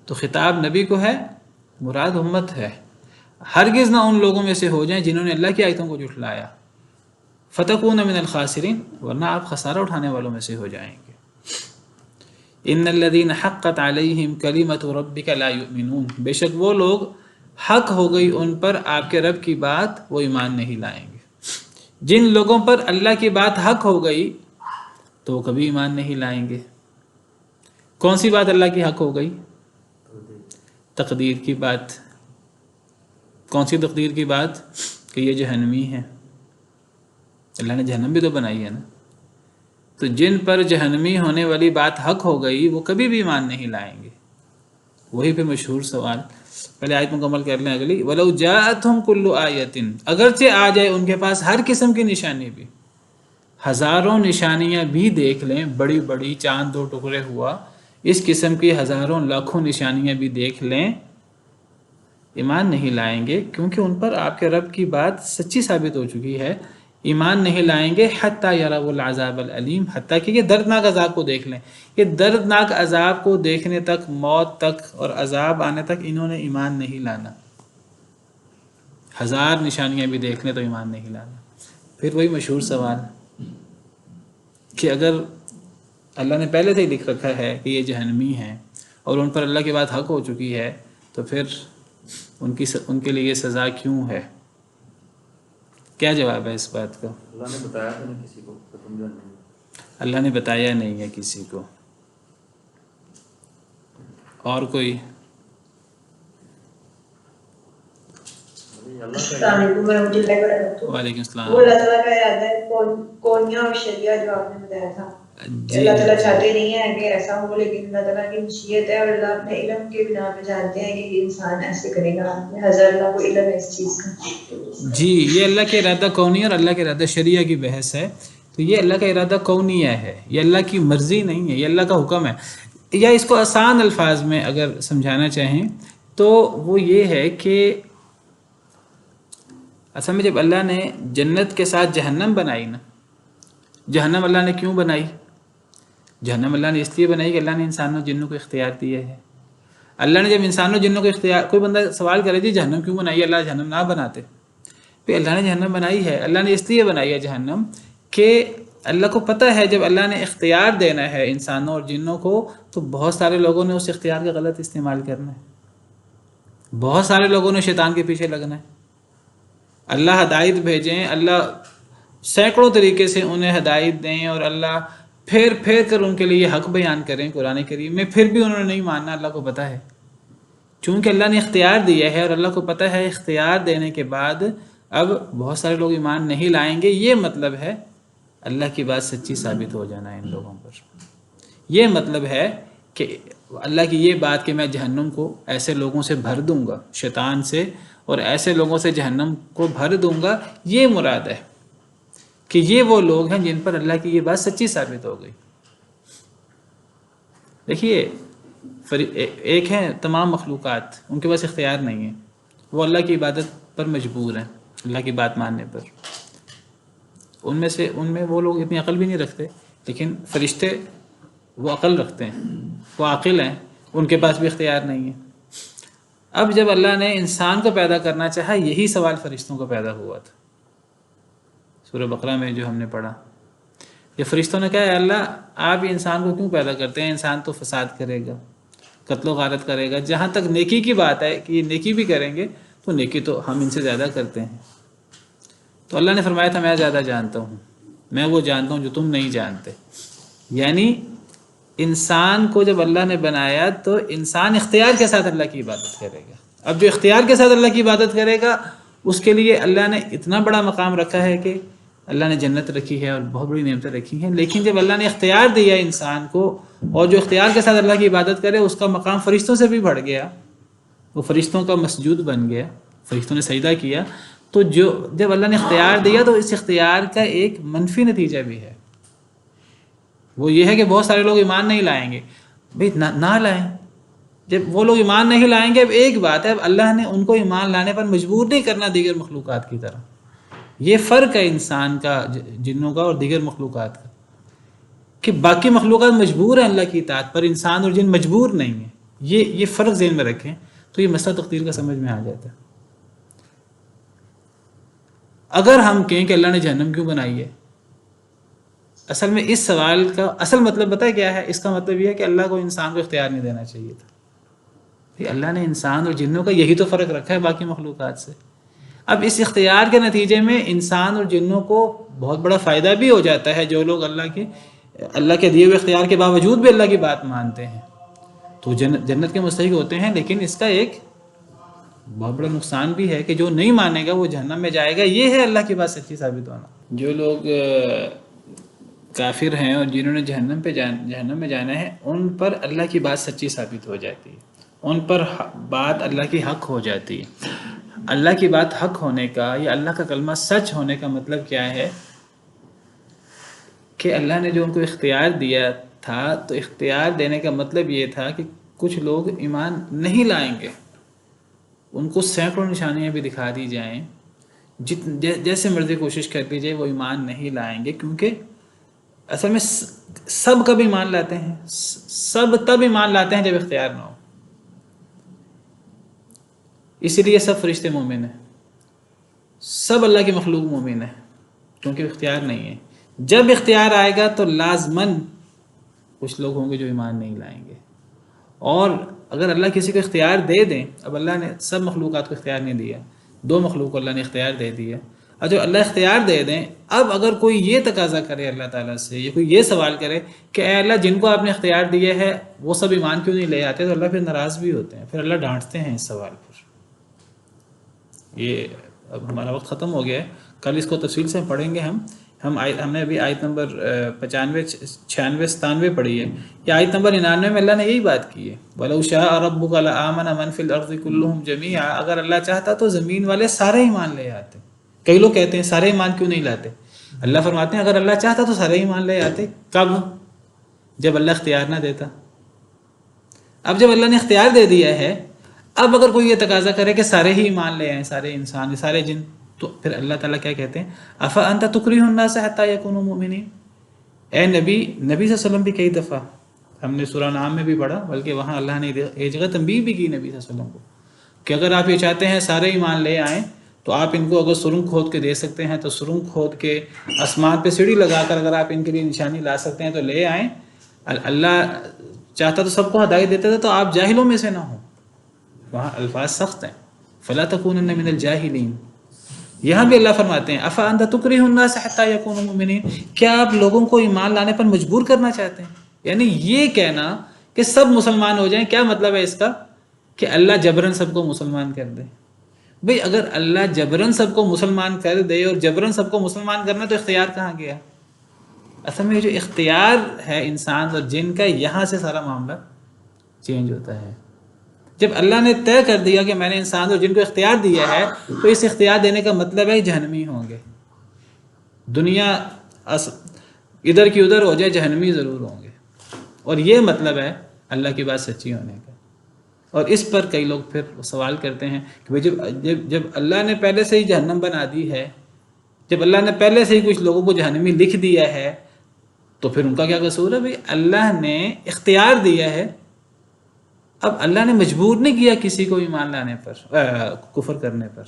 تو خطاب نبی کو ہے، مراد امت ہے۔ ہرگز نہ ان لوگوں میں سے ہو جائیں جنہوں نے اللہ کی آیتوں کو جھٹلایا، فَتَكُونَ مِنَ الْخَاسِرِينَ، ورنہ آپ خسارہ اٹھانے والوں میں سے ہو جائیں گے۔ إِنَّ الَّذِينَ حَقَّتْ عَلَيْهِمْ كَلِمَةُ رَبِّكَ لَا يُؤْمِنُونَ، بے شک وہ لوگ حق ہو گئی ان پر آپ کے رب کی بات، وہ ایمان نہیں لائیں گے۔ جن لوگوں پر اللہ کی بات حق ہو گئی تو وہ کبھی ایمان نہیں لائیں گے۔ کون سی بات اللہ کی حق ہو گئی؟ تقدیر کی بات۔ کون سی تقدیر کی بات؟ کہ یہ جہنمی ہے، اللہ نے جہنم بھی تو بنائی ہے نا، تو جن پر جہنمی ہونے والی بات حق ہو گئی وہ کبھی بھی ایمان نہیں لائیں گے۔ وہی پہ مشہور سوال، پہلے آیت مکمل کر لیں اگلی، وَلَوْ جَاءَتْهُمْ كُلُّ آیَةٍ، اگرچہ آ جائے ان کے پاس ہر قسم کی نشانی بھی، ہزاروں نشانیاں بھی دیکھ لیں، بڑی بڑی چاند دو ٹکڑے ہوا، اس قسم کی ہزاروں لاکھوں نشانیاں بھی دیکھ لیں، ایمان نہیں لائیں گے، کیونکہ ان پر آپ کے رب کی بات سچی ثابت ہو چکی ہے۔ ایمان نہیں لائیں گے حتیٰ یروا العذاب العلیم، حتیٰ کہ یہ دردناک عذاب کو دیکھ لیں۔ یہ دردناک عذاب کو دیکھنے تک، موت تک اور عذاب آنے تک انہوں نے ایمان نہیں لانا۔ ہزار نشانیاں بھی دیکھ لیں تو ایمان نہیں لانا۔ پھر وہی مشہور سوال کہ اگر اللہ نے پہلے سے ہی لکھ رکھا ہے کہ یہ جہنمی ہیں اور ان پر اللہ کی بات حق ہو چکی ہے، تو پھر ان کے لیے یہ سزا کیوں ہے؟ کیا جواب ہے اس بات کا؟ اللہ نے بتایا تھا نا کسی کو کہ تم جانتے ہو۔ اللہ نے بتایا نہیں ہے کسی کو۔ اور کوئی؟ السلام علیکم ورحمۃ اللہ وبرکاتہ۔ وعلیکم السلام۔ وہ اللہ تعالیٰ کا ارادہ ہے، کونیا اور شریعہ جو آپ نے بتایا تھا کہ اللہ تعالیٰ چاہتے نہیں ہیں کہ ایسا ہو، لیکن اللہ تعالیٰ کی مشیت ہے اور اللہ اپنے علم کے بنا پہ جانتے ہیں کہ یہ انسان ایسے کرے گا۔ ہزار اللہ کو علم ہے اس چیز کا۔ جی، یہ اللہ کے ارادہ کونی اور اللہ کے ارادہ شریعہ کی بحث ہے۔ تو یہ اللہ کا ارادہ کونیہ ہے، یہ اللہ کی مرضی نہیں ہے، یہ اللہ کا حکم ہے۔ یا اس کو آسان الفاظ میں اگر سمجھانا چاہیں تو وہ یہ ہے کہ اصل میں جب اللہ نے جنت کے ساتھ جہنم بنائی نا، جہنم اللہ نے کیوں بنائی؟ جہنم اللہ نے اس لیے بنائی کہ اللہ نے انسانوں جنوں کو اختیار دیا ہے۔ اللہ نے جب انسانوں جنوں کو اختیار، کوئی بندہ سوال کرے جی جہنم کیوں بنائی؟ اللہ جہنم نہ بناتے؟ پھر اللہ نے جہنم بنائی ہے، اللہ نے اس لیے بنائی ہے جہنم کہ اللہ کو پتہ ہے جب اللہ نے اختیار دینا ہے انسانوں اور جنوں کو تو بہت سارے لوگوں نے اس اختیار کا غلط استعمال کرنا ہے، بہت سارے لوگوں نے شیطان کے پیچھے لگنا ہے۔ اللہ ہدایت بھیجیں، اللہ سینکڑوں طریقے سے انہیں ہدایت دیں اور اللہ پھر کر ان کے لیے حق بیان کریں قرآن کریم میں، پھر بھی انہوں نے نہیں ماننا۔ اللہ کو پتہ ہے، چونکہ اللہ نے اختیار دیا ہے اور اللہ کو پتہ ہے اختیار دینے کے بعد اب بہت سارے لوگ ایمان نہیں لائیں گے۔ یہ مطلب ہے اللہ کی بات سچی ثابت ہو جانا ان لوگوں پر۔ یہ مطلب ہے کہ اللہ کی یہ بات کہ میں جہنم کو ایسے لوگوں سے بھر دوں گا، شیطان سے اور ایسے لوگوں سے جہنم کو بھر دوں گا، یہ مراد ہے کہ یہ وہ لوگ ہیں جن پر اللہ کی یہ بات سچی ثابت ہو گئی۔ دیکھیے، ایک ہیں تمام مخلوقات، ان کے پاس اختیار نہیں ہے، وہ اللہ کی عبادت پر مجبور ہیں، اللہ کی بات ماننے پر۔ ان میں وہ لوگ اتنی عقل بھی نہیں رکھتے، لیکن فرشتے وہ عقل رکھتے ہیں، وہ عاقل ہیں، ان کے پاس بھی اختیار نہیں ہے۔ اب جب اللہ نے انسان کو پیدا کرنا چاہا، یہی سوال فرشتوں کو پیدا ہوا تھا سورہ بقرہ میں جو ہم نے پڑھا۔ یہ فرشتوں نے کہا ہے اللہ آپ انسان کو کیوں پیدا کرتے ہیں؟ انسان تو فساد کرے گا، قتل و غارت کرے گا۔ جہاں تک نیکی کی بات ہے کہ یہ نیکی بھی کریں گے تو نیکی تو ہم ان سے زیادہ کرتے ہیں۔ تو اللہ نے فرمایا تھا میں زیادہ جانتا ہوں، میں وہ جانتا ہوں جو تم نہیں جانتے۔ یعنی انسان کو جب اللہ نے بنایا تو انسان اختیار کے ساتھ اللہ کی عبادت کرے گا۔ اب جو اختیار کے ساتھ اللہ کی عبادت کرے گا اس کے لیے اللہ نے اتنا بڑا مقام رکھا ہے کہ اللہ نے جنت رکھی ہے اور بہت بڑی نعمتیں رکھی ہیں۔ لیکن جب اللہ نے اختیار دیا انسان کو، اور جو اختیار کے ساتھ اللہ کی عبادت کرے اس کا مقام فرشتوں سے بھی بڑھ گیا، وہ فرشتوں کا مسجود بن گیا، فرشتوں نے سجدہ کیا۔ تو جب اللہ نے اختیار دیا تو اس اختیار کا ایک منفی نتیجہ بھی ہے، وہ یہ ہے کہ بہت سارے لوگ ایمان نہیں لائیں گے۔ بھئی نہ لائیں، جب وہ لوگ ایمان نہیں لائیں گے، اب ایک بات ہے، اب اللہ نے ان کو ایمان لانے پر مجبور نہیں کرنا دیگر مخلوقات کی طرح۔ یہ فرق ہے انسان کا، جنوں کا اور دیگر مخلوقات کا، کہ باقی مخلوقات مجبور ہیں اللہ کی اطاعت پر، انسان اور جن مجبور نہیں ہیں۔ یہ فرق ذہن میں رکھیں تو یہ مسئلہ تقدیر کا سمجھ میں آ جاتا ہے۔ اگر ہم کہیں کہ اللہ نے جہنم کیوں بنائی ہے، اصل میں اس سوال کا اصل مطلب پتہ ہے کیا ہے؟ اس کا مطلب یہ ہے کہ اللہ کو انسان کو اختیار نہیں دینا چاہیے تھا۔ اللہ نے انسان اور جنوں کا یہی تو فرق رکھا ہے باقی مخلوقات سے۔ اب اس اختیار کے نتیجے میں انسان اور جنوں کو بہت بڑا فائدہ بھی ہو جاتا ہے۔ جو لوگ اللہ کے دیے ہوئے اختیار کے باوجود بھی اللہ کی بات مانتے ہیں تو جنت کے مستحق ہوتے ہیں، لیکن اس کا ایک بہت بڑا نقصان بھی ہے کہ جو نہیں مانے گا وہ جہنم میں جائے گا۔ یہ ہے اللہ کی بات سچی ثابت ہونا۔ جو لوگ کافر ہیں اور جنہوں نے جہنم میں جانا ہے، ان پر اللہ کی بات سچی ثابت ہو جاتی ہے، ان پر بات اللہ کی حق ہو جاتی ہے۔ اللہ کی بات حق ہونے کا یا اللہ کا کلمہ سچ ہونے کا مطلب کیا ہے کہ اللہ نے جو ان کو اختیار دیا تھا، تو اختیار دینے کا مطلب یہ تھا کہ کچھ لوگ ایمان نہیں لائیں گے، ان کو سینکڑوں نشانیاں بھی دکھا دی جائیں، جیسے مرضی کوشش کر لی جائے، وہ ایمان نہیں لائیں گے، کیونکہ اصل میں سب کب ایمان لاتے ہیں؟ سب تب ایمان لاتے ہیں جب اختیار نہ ہو۔ اسی لیے سب فرشتے مومن ہیں، سب اللہ کی مخلوق مومن ہے، کیونکہ اختیار نہیں ہے۔ جب اختیار آئے گا تو لازماً کچھ لوگ ہوں گے جو ایمان نہیں لائیں گے۔ اور اگر اللہ کسی کو اختیار دے دیں، اب اللہ نے سب مخلوقات کو اختیار نہیں دیا، 2 مخلوق کو اللہ نے اختیار دے دیا، اور جو اللہ اختیار دے دیں، اب اگر کوئی یہ تقاضا کرے اللہ تعالیٰ سے، یا کوئی یہ سوال کرے کہ اے اللہ جن کو آپ نے اختیار دیا ہے وہ سب ایمان کیوں نہیں لے آتے، تو اللہ پھر ناراض بھی ہوتے ہیں، پھر اللہ ڈانٹتے ہیں اس سوال پر۔ یہ اب ہمارا وقت ختم ہو گیا ہے، کل اس کو تفصیل سے پڑھیں گے ہم نے ابھی آیت نمبر 95 96 97 پڑھی ہے، یا آیت نمبر 99 میں اللہ نے یہی بات کی ہے، وَلَوْ شَاءَ رَبُّكَ لَآمَنَ مَنْ فِي الْأَرْضِ كُلُّهُمْ جَمِيعًا، اگر اللہ چاہتا تو زمین والے سارے ایمان لے آتے۔ کئی لوگ کہتے ہیں سارے ایمان کیوں نہیں لاتے؟ اللہ فرماتے ہیں اگر اللہ چاہتا تو سارے ایمان لے آتے۔ کب؟ جب اللہ اختیار نہ دیتا۔ اب جب اللہ نے اختیار دے دیا ہے، اب اگر کوئی یہ تقاضا کرے کہ سارے ہی ایمان لے آئیں، سارے انسان، سارے جن، تو پھر اللہ تعالیٰ کیا کہتے ہیں؟ افانت تکرہ الناس حتی یکونوا مؤمنین۔ اے نبی صلی اللہ علیہ وسلم بھی کئی دفعہ ہم نے سورہ نام میں بھی پڑھا، بلکہ وہاں اللہ نے ایک جگہ تنبیہ بھی کی نبی صلی اللہ علیہ وسلم کو کہ اگر آپ یہ چاہتے ہیں سارے ایمان لے آئیں تو آپ ان کو اگر سرنگ کھود کے دے سکتے ہیں تو سرنگ کھود کے آسمان پہ سیڑھی لگا کر اگر آپ ان کے لیے نشانی لا سکتے ہیں تو لے آئیں۔ اللہ چاہتا تو سب کو ہدایت دیتا تھا، تو آپ جاہلوں میں سے نہ ہوں۔ وہاں الفاظ سخت ہیں، فلا تکونن من الجاہلین۔ یہاں بھی اللہ فرماتے ہیں افانت تکرہ الناس حتی یکونوا مؤمنین، کیا آپ لوگوں کو ایمان لانے پر مجبور کرنا چاہتے ہیں؟ یعنی یہ کہنا کہ سب مسلمان ہو جائیں، کیا مطلب ہے اس کا؟ کہ اللہ جبراً سب کو مسلمان کر دے۔ بھئی اگر اللہ جبراً سب کو مسلمان کر دے اور جبراً سب کو مسلمان کرنا، تو اختیار کہاں گیا؟ اصل میں جو اختیار ہے انسان اور جن کا، یہاں سے سارا معاملہ چینج ہوتا ہے۔ جب اللہ نے طے کر دیا کہ میں نے انسان اور جن کو اختیار دیا ہے، تو اس اختیار دینے کا مطلب ہے جہنمی ہوں گے، دنیا ادھر کی ادھر ہو جائے جہنمی ضرور ہوں گے، اور یہ مطلب ہے اللہ کی بات سچی ہونے کا۔ اور اس پر کئی لوگ پھر سوال کرتے ہیں کہ جب اللہ نے پہلے سے ہی جہنم بنا دی ہے، جب اللہ نے پہلے سے ہی کچھ لوگوں کو جہنمی لکھ دیا ہے، تو پھر ان کا کیا قصور ہے؟ بھئی اللہ نے اختیار دیا ہے، اب اللہ نے مجبور نہیں کیا کسی کو ایمان لانے پر، کفر کرنے پر،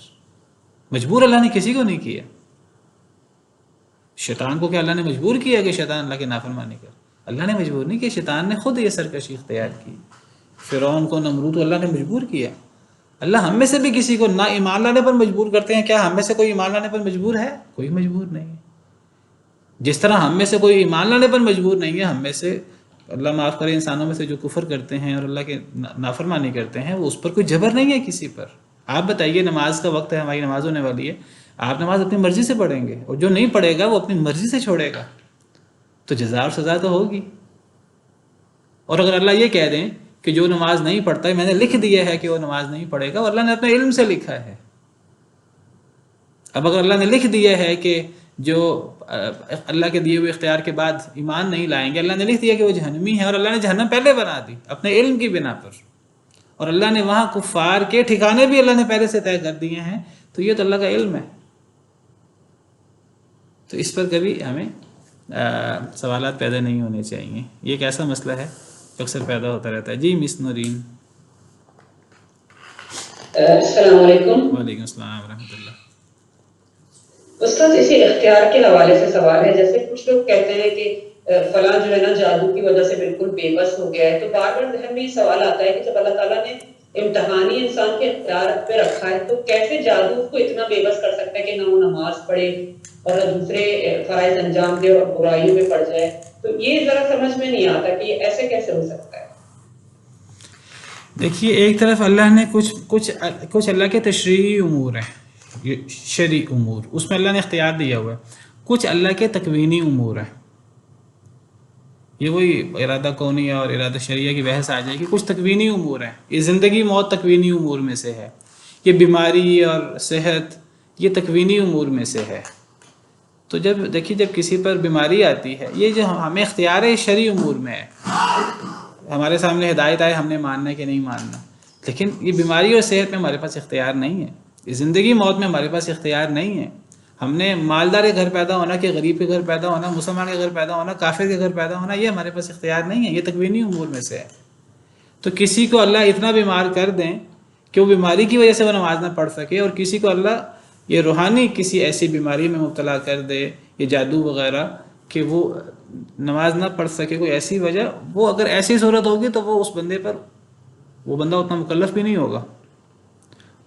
مجبور اللہ نے کسی کو نہیں کیا۔ شیطان کو کیا اللہ نے مجبور کیا کہ شیطان اللہ کی نافرمانی کر؟ اللہ نے مجبور نہیں کیا، شیطان نے خود یہ سرکشی اختیار کی۔ فرعون کو، نمرود کو اللہ نے مجبور کیا۔ اللہ ہم میں سے بھی کسی کو نہ ایمان لانے پر مجبور کرتے ہیں، کیا ہم میں سے کوئی ایمان لانے پر مجبور ہے؟ کوئی مجبور نہیں ہے۔ جس طرح ہم میں سے کوئی ایمان لانے پر مجبور نہیں ہے، ہم میں سے، اللہ معاف کرے، انسانوں میں سے جو کفر کرتے ہیں اور اللہ کے نافرمانی کرتے ہیں، وہ اس پر کوئی جبر نہیں ہے کسی پر۔ آپ بتائیے، نماز کا وقت ہے، ہماری نماز ہونے والی ہے، آپ نماز اپنی مرضی سے پڑھیں گے، اور جو نہیں پڑھے گا وہ اپنی مرضی سے چھوڑے گا، تو جزا اور سزا تو ہوگی۔ اور اگر اللہ یہ کہہ دیں کہ جو نماز نہیں پڑھتا ہے، میں نے لکھ دیا ہے کہ وہ نماز نہیں پڑھے گا، اور اللہ نے اپنے علم سے لکھا ہے۔ اب اگر اللہ نے لکھ دیا ہے کہ جو اللہ کے دیے ہوئے اختیار کے بعد ایمان نہیں لائیں گے، اللہ نے لکھ دیا کہ وہ جہنمی ہے، اور اللہ نے جہنم پہلے بنا دی اپنے علم کی بنا پر، اور اللہ نے وہاں کفار کے ٹھکانے بھی اللہ نے پہلے سے طے کر دیے ہیں، تو یہ تو اللہ کا علم ہے۔ تو اس پر کبھی ہمیں سوالات پیدا نہیں ہونے چاہیے۔ یہ ایک ایسا مسئلہ ہے جو اکثر پیدا ہوتا رہتا ہے۔ جی مس نورین۔ السلام علیکم۔ وعلیکم السلام ورحمۃ اللہ۔ استاد، اسی اختیار کے حوالے سے سوال ہے، جیسے کچھ لوگ کہتے ہیں کہ فلاں جو ہے نا جادو کی وجہ سے بالکل بے بس ہو گیا ہے، تو بار بار ذہن میں یہ سوال آتا ہے کہ جب اللہ تعالیٰ نے امتحانی انسان کے اختیار پہ رکھا ہے، تو کیسے جادو کو اتنا بے بس کر سکتا ہے کہ نہ وہ نماز پڑھے اور نہ دوسرے فرائض انجام دے اور برائیوں میں پڑ جائے؟ تو یہ ذرا سمجھ میں نہیں آتا کہ یہ ایسے کیسے ہو سکتا ہے۔ دیکھیے، ایک طرف اللہ نے کچھ اللہ کے تشریعی امور ہیں، شرعی امور، اس میں اللہ نے اختیار دیا ہوا ہے، کچھ اللہ کے تکوینی امور ہیں۔ یہ وہی ارادہ کونیہ اور ارادہ شرعیہ کی بحث آ جائے کہ کچھ تکوینی امور ہیں. یہ زندگی موت تکوینی امور میں سے ہے، یہ بیماری اور صحت یہ تکوینی امور میں سے ہے. تو جب دیکھیے جب کسی پر بیماری آتی ہے، یہ جو ہمیں اختیار ہے شرعی امور میں ہے، ہمارے سامنے ہدایت آئے ہم نے ماننا ہے کہ نہیں ماننا، لیکن یہ بیماری اور صحت میں ہمارے پاس اختیار نہیں ہے. یہ زندگی موت میں ہمارے پاس اختیار نہیں ہے. ہم نے مالدار کے گھر پیدا ہونا کہ غریب کے گھر پیدا ہونا، مسلمان کے گھر پیدا ہونا، کافر کے گھر پیدا ہونا، یہ ہمارے پاس اختیار نہیں ہے. یہ تکوینی امور میں سے ہے. تو کسی کو اللہ اتنا بیمار کر دیں کہ وہ بیماری کی وجہ سے وہ نماز نہ پڑھ سکے، اور کسی کو اللہ یہ روحانی کسی ایسی بیماری میں مبتلا کر دے، یہ جادو وغیرہ، کہ وہ نماز نہ پڑھ سکے، کوئی ایسی وجہ، وہ اگر ایسی صورت ہوگی تو وہ اس بندے پر، وہ بندہ اتنا مکلف بھی نہیں ہوگا.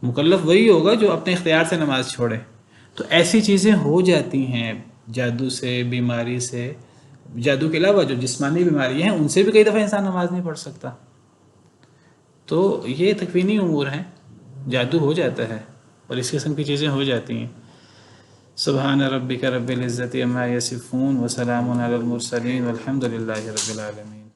مکلف وہی ہوگا جو اپنے اختیار سے نماز چھوڑے. تو ایسی چیزیں ہو جاتی ہیں جادو سے، بیماری سے. جادو کے علاوہ جو جسمانی بیماری ہیں ان سے بھی کئی دفعہ انسان نماز نہیں پڑھ سکتا. تو یہ تکوینی امور ہیں، جادو ہو جاتا ہے اور اس قسم کی چیزیں ہو جاتی ہیں. سبحان ربک رب العزت عما یصفون وسلام علی المرسلین والحمد للہ رب العالمین.